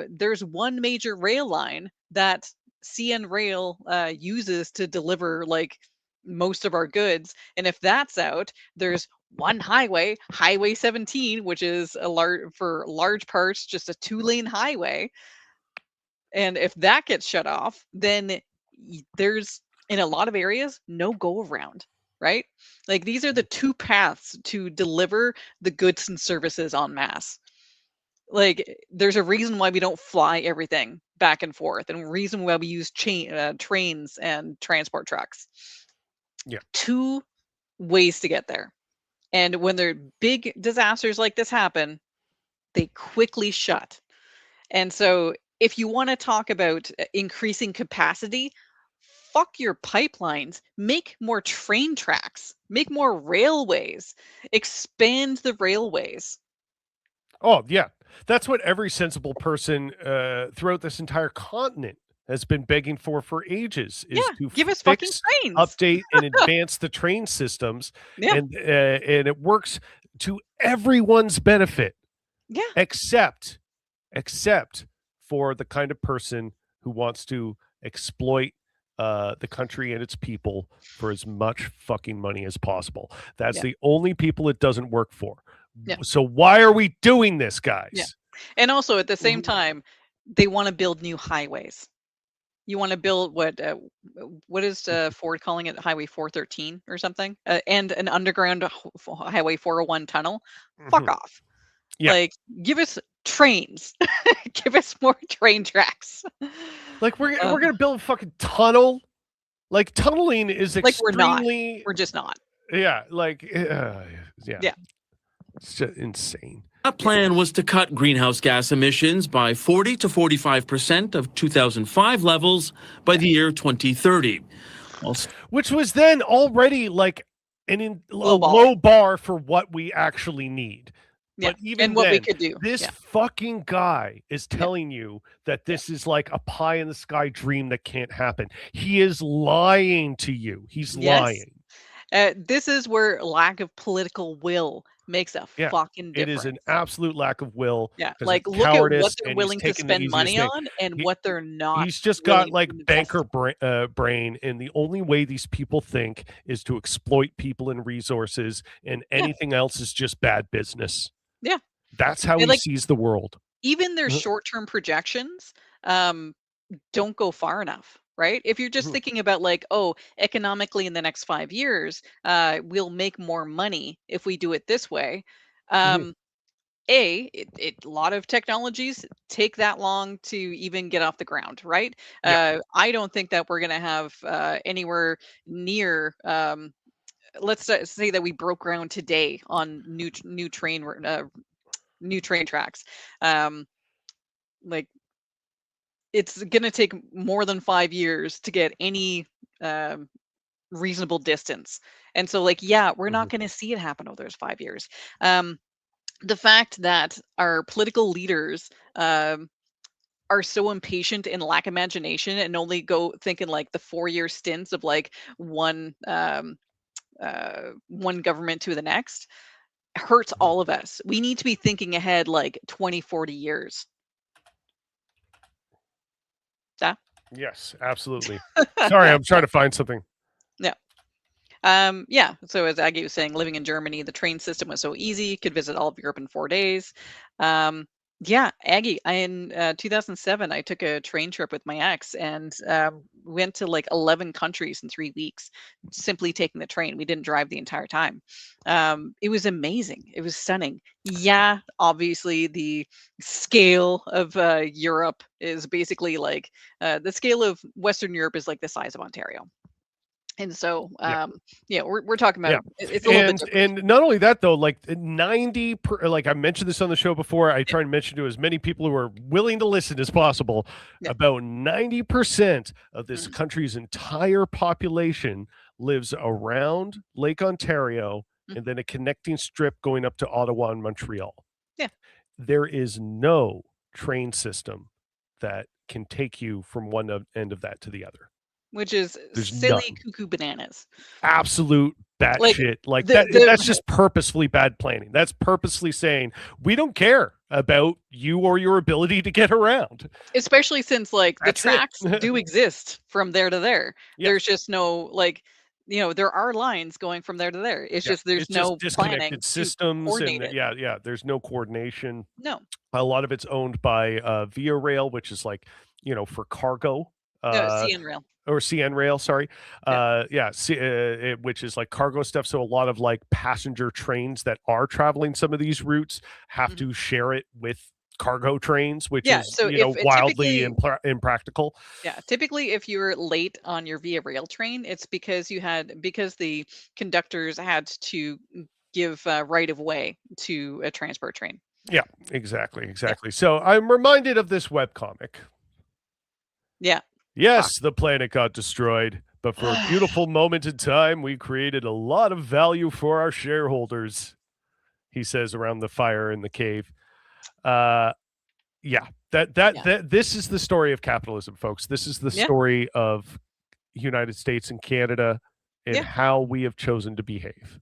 there's one major rail line that CN Rail uses to deliver like most of our goods. And if that's out, there's one highway, Highway 17, which is for large parts just a 2-lane highway. And if that gets shut off, then there's in a lot of areas no go around, right? Like these are the two paths to deliver the goods and services en masse. Like there's a reason why we don't fly everything back and forth, and a reason why we use trains and transport trucks. Yeah. Two ways to get there. And when there big disasters like this happen, they quickly shut. And so if you want to talk about increasing capacity, fuck your pipelines, make more train tracks, make more railways, expand the railways. Oh, yeah. That's what every sensible person throughout this entire continent has been begging for ages, is to give us fucking fix, trains. update, and advance the train systems. Yeah. And it works to everyone's benefit. Yeah. Except for the kind of person who wants to exploit the country and its people for as much fucking money as possible. That's the only people it doesn't work for. Yeah. So why are we doing this, guys? Yeah. And also at the same time, they want to build new highways. You want to build what is Ford calling it, Highway 413 or something, and an underground Highway 401 tunnel. Fuck off. Yeah. Like, give us trains. Give us more train tracks. Like we're gonna build a fucking tunnel. Like tunneling is like we're not. extremely. We're just not. Yeah. Like yeah. Yeah. It's just insane. That plan was to cut greenhouse gas emissions by 40 to 45% of 2005 levels by the year 2030. Which was then already like a low bar for what we actually need. Yeah. But even and what we then, could do. this fucking guy is telling you that this is like a pie in the sky dream that can't happen. He is lying to you. He's lying. This is where lack of political will makes a fucking difference. It is an absolute lack of will. Yeah, like look at what they're willing to spend money on and what they're not. He's just got like banker brain, and the only way these people think is to exploit people and resources, and anything else is just bad business. Yeah, that's how he sees the world. Even their short-term projections don't go far enough. right? If you're just Mhm. thinking about like, oh, economically in the next 5 years, we'll make more money if we do it this way. Mhm. A lot of technologies take that long to even get off the ground, right? Yeah. I don't think that we're going to have anywhere near. Say that we broke ground today on new train tracks. Um, like it's going to take more than 5 years to get any um, reasonable distance, and so like yeah, we're not Mhm. going to see it happen over those 5 years. Um, the fact that our political leaders are so impatient and lack imagination and only go thinking like the 4 year stints of like one government to the next hurts Mhm. all of us. We need to be thinking ahead like 20, 40 years. Yeah. Yes, absolutely. Sorry, I'm trying to find something. Yeah. Yeah. So as Aggie was saying, living in Germany, the train system was so easy. You could visit all of Europe in 4 days. Yeah, Aggie, in 2007, I took a train trip with my ex and went to like 11 countries in 3 weeks, simply taking the train. We didn't drive the entire time. It was amazing. It was stunning. Yeah, obviously the scale of Europe is basically like the scale of Western Europe is like the size of Ontario. And so, Yeah. yeah, we're talking Yeah. about it's a little bit different. And not only that though, like 90 like I mentioned this on the show before, I try and mention to as many people who are willing to listen as possible. Yeah. About 90% of this Mhm. country's entire population lives around Lake Ontario and Mhm. then a connecting strip going up to Ottawa and Montreal. Yeah. There is no train system that can take you from end of that to the other. Which is There's silly none. cuckoo bananas. Absolute Like batshit. Like the that. the That's just purposefully bad planning. That's purposely saying we don't care about you or your ability to get around. especially since like the That's it. tracks do exist from there to there. Yes. There's just no like there are lines going from there to there. It's Yeah. just there's It's just no planning disconnected to systems, coordinate and it. yeah. There's no coordination. No. A lot of it's owned by Via Rail, which is like for cargo. No, Uh, CN rail. or CN Rail, sorry. Yeah. Which is like cargo stuff. So a lot of like passenger trains that are traveling some of these routes have Mhm. to share it with cargo trains, which Yeah, is so if it wildly typically impractical. yeah, typically if you're late on your Via Rail train, it's because the conductors had to give right of way to a transport train. Yeah, exactly, Yeah. exactly. So I'm reminded of this webcomic. Yeah. Yes, the planet got destroyed, but for a beautiful moment in time, we created a lot of value for our shareholders, he says around the fire in the cave. Yeah, that this is the story of capitalism, folks. This is the Yeah. story of United States and Canada and Yeah. how we have chosen to behave.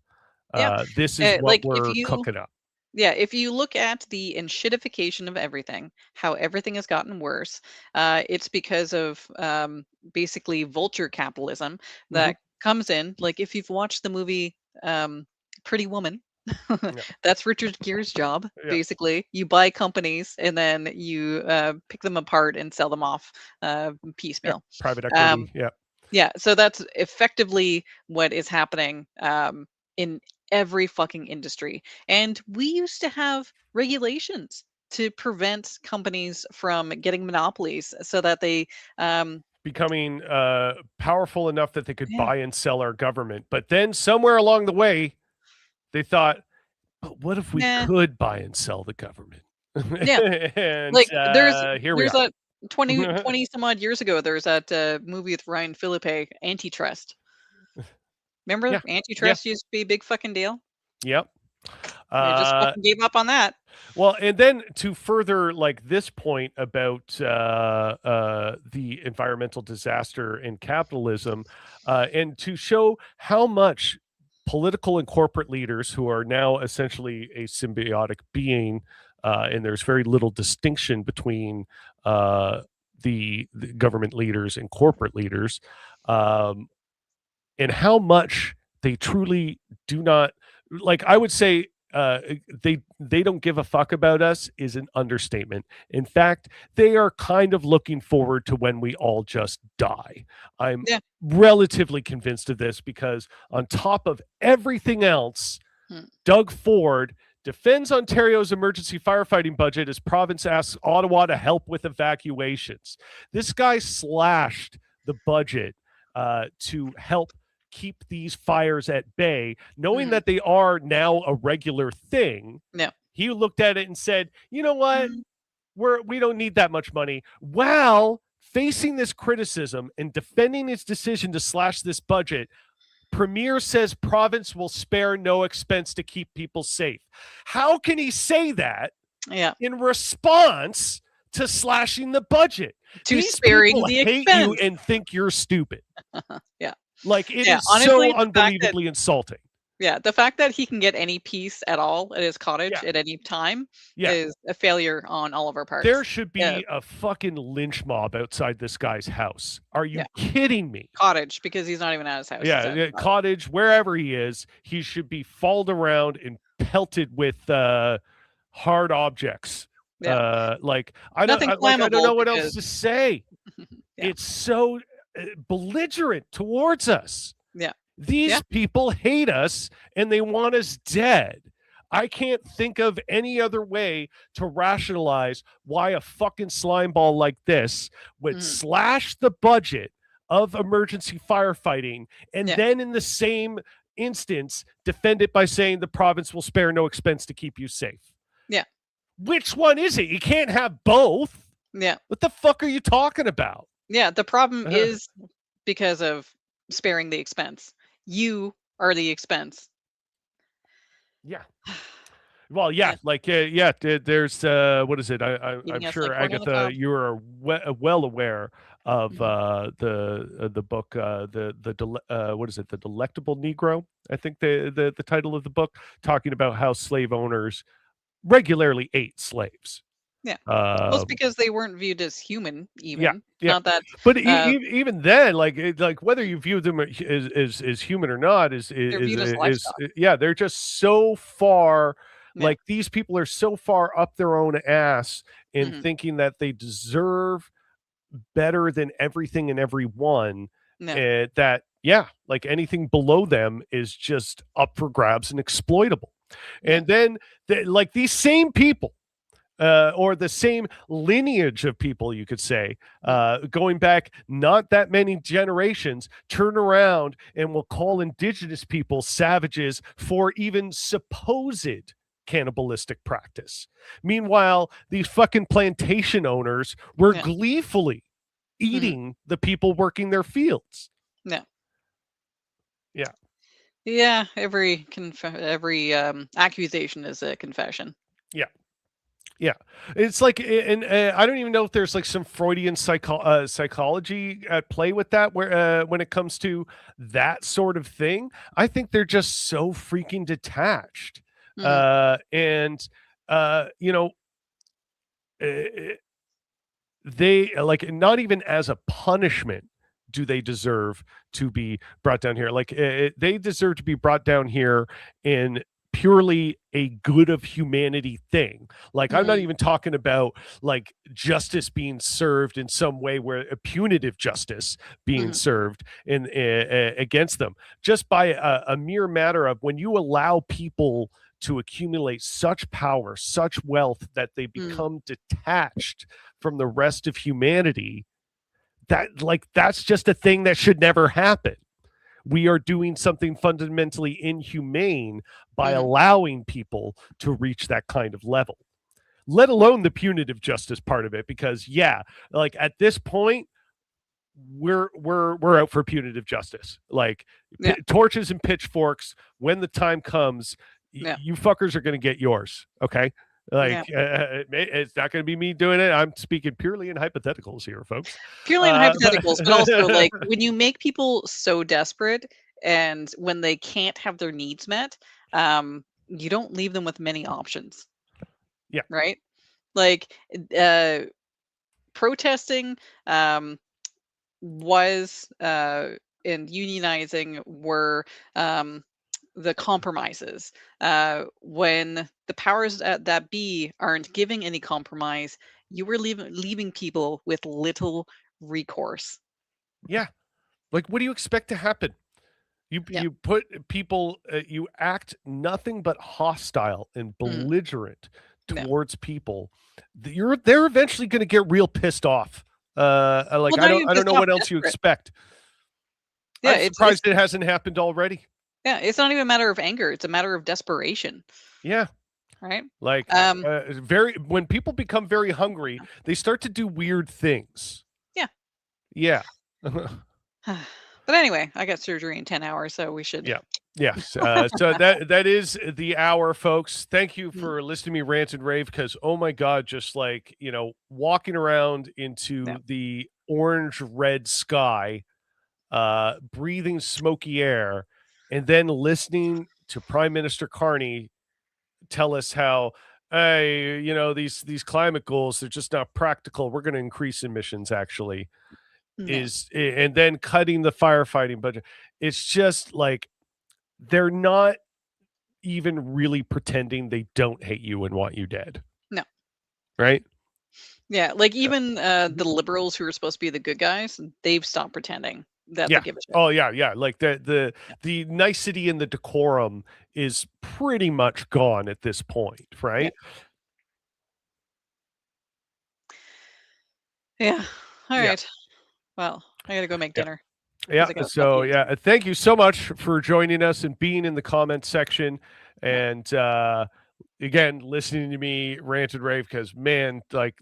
Yeah. This is what Like if we're you cooking up. Yeah, if you look at the enshittification of everything, how everything has gotten worse, it's because of basically vulture capitalism Mhm. that comes in. Like if you've watched the movie Pretty Woman, Yeah, that's Richard Gere's job. yeah, Basically, you buy companies and then you pick them apart and sell them off yeah. piecemeal. Private Um, equity. Yeah, yeah, so that's effectively what is happening in every fucking industry. And we used to have regulations to prevent companies from getting monopolies so that they, um, becoming powerful enough that they could yeah, buy and sell our government. But then somewhere along the way, they thought, but what if we nah, could buy and sell the government? yeah. And Like here we there's are. that 20 some odd years ago, there's that movie with Ryan Philippe, Antitrust. Remember Yeah, yeah, Antitrust used to be a big fucking deal? yep. They just Uh, fucking gave up on that. Well, and then to further like this point about the environmental disaster and capitalism, and to show how much political and corporate leaders who are now essentially a symbiotic being, and there's very little distinction between the government leaders and corporate leaders, um, and how much they truly do not like. I would say they don't give a fuck about us is an understatement. In fact, they are kind of looking forward to when we all just die. I'm Yeah. relatively convinced of this because on top of everything else, Doug Ford defends Ontario's emergency firefighting budget as province asks Ottawa to help with evacuations. This guy slashed the budget to help keep these fires at bay, knowing that they are now a regular thing. Yeah. He looked at it and said, "You know what? We don't need that much money." While facing this criticism and defending its decision to slash this budget, Premier says province will spare no expense to keep people safe. How can he say that in response to slashing the budget? To These sparing people the hate expense. you and think you're stupid. Yeah. Like, it is honestly, so unbelievably insulting. Yeah, the fact that he can get any peace at all at his cottage at any time is a failure on all of our parts. There should be a fucking lynch mob outside this guy's house. Are you kidding me? Cottage, because he's not even at his house. Yeah, cottage, wherever he is, he should be followed around and pelted with hard objects. Like, I don't know what else to say. It's so belligerent towards us. Yeah. These people hate us and they want us dead. I can't think of any other way to rationalize why a fucking slimeball like this would slash the budget of emergency firefighting and then in the same instance defend it by saying the province will spare no expense to keep you safe. Yeah. Which one is it? You can't have both. Yeah. What the fuck are you talking about? Yeah, the problem is because of sparing the expense. You are the expense. Yeah. Well, there's what is it? I'm sure, Agatha, you are well aware of the book, what is it? The Delectable Negro, I think the title of the book, talking about how slave owners regularly ate slaves. Yeah. Well, it's because they weren't viewed as human, even. Not that. But even then, like whether you view them as human or not is they're just so far. Like, these people are so far up their own ass in thinking that they deserve better than everything and everyone. That like anything below them is just up for grabs and exploitable. And then like these same people. Or the same lineage of people, you could say, going back not that many generations, turn around and will call indigenous people savages for even supposed cannibalistic practice. Meanwhile, these fucking plantation owners were gleefully eating the people working their fields. Yeah, every accusation is a confession. Yeah, it's like, and I don't even know if there's like some Freudian psychology at play with that, where when it comes to that sort of thing, I think they're just so freaking detached, and they like, not even as a punishment do they deserve to be brought down here. Like, they deserve to be brought down here in purely a good of humanity thing. Like, I'm not even talking about like justice being served in some way, where a punitive justice being served in against them, just by a mere matter of when you allow people to accumulate such power, such wealth, that they become detached from the rest of humanity. That's just a thing that should never happen. We are doing something fundamentally inhumane by allowing people to reach that kind of level, let alone the punitive justice part of it. Because like at this point, we're out for punitive justice. Like, torches and pitchforks. When the time comes, you fuckers are going to get yours. Okay. Like, it's not going to be me doing it. I'm speaking purely in hypotheticals here, folks. Purely in hypotheticals, but also like when you make people so desperate and when they can't have their needs met, you don't leave them with many options. Yeah. Right? Like, protesting was and unionizing were the compromises. When the powers that be aren't giving any compromise, you were leaving people with little recourse. Yeah. Like, what do you expect to happen? Yeah. You put people, you act nothing but hostile and Mm. belligerent No. towards people. They're eventually going to get real pissed off. Like, Well, I not even don't pissed know off, what else you desperate. expect. Yeah, I'm it's surprised it hasn't happened already. yeah, it's not even a matter of anger, it's a matter of desperation, Yeah. right? Like, Um, when people become very hungry, they start to do weird things. Yeah. Yeah. But anyway, I got surgery in 10 hours, so we should. Yeah. Yes. So that is the hour, folks. Thank you Mm. for listening to me rant and rave, because oh my God, just like, walking around into Yeah. the orange red sky, breathing smoky air, and then listening to Prime Minister Carney tell us how, hey, these climate goals, they're just not practical. We're going to increase emissions actually. No. And then cutting the firefighting budget. It's just like they're not even really pretending they don't hate you and want you dead. No. Right? Yeah, like even the liberals who are supposed to be the good guys, they've stopped pretending that they Yeah. give a shit. Oh yeah. Like the nicety and the decorum is pretty much gone at this point, right? Yeah. All Yeah. right. Well, I gotta go make dinner. Yeah. 'cause I got So coffee. yeah, thank you so much for joining us and being in the comment section. And again, listening to me rant and rave, because man, like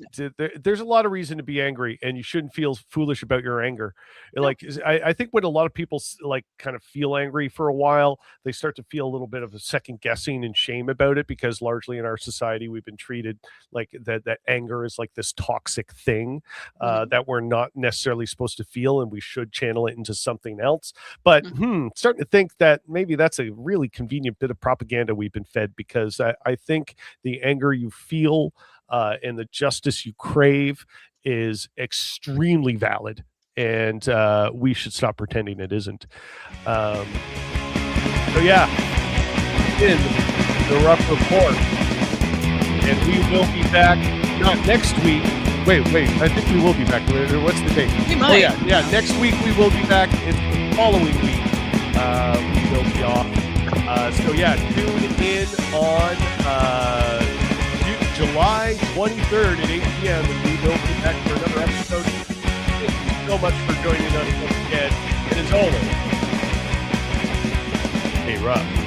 there's a lot of reason to be angry, and you shouldn't feel foolish about your anger. Like I think when a lot of people like kind of feel angry for a while, they start to feel a little bit of a second guessing and shame about it, because largely in our society we've been treated like that anger is like this toxic thing that we're not necessarily supposed to feel, and we should channel it into something else. But starting to think that maybe that's a really convenient bit of propaganda we've been fed, because I think the anger you feel and the justice you crave is extremely valid, and we should stop pretending it isn't. So yeah, in the Rough Report, and we will be back not next week. Wait, I think we will be back. What's the date? We might. Oh yeah. Next week we will be back. It's the following week. We will be off. So yeah, tune in on July 23rd at 8 p.m. and we will be back for another episode. Thank you so much for joining us once again. And as always, stay rough.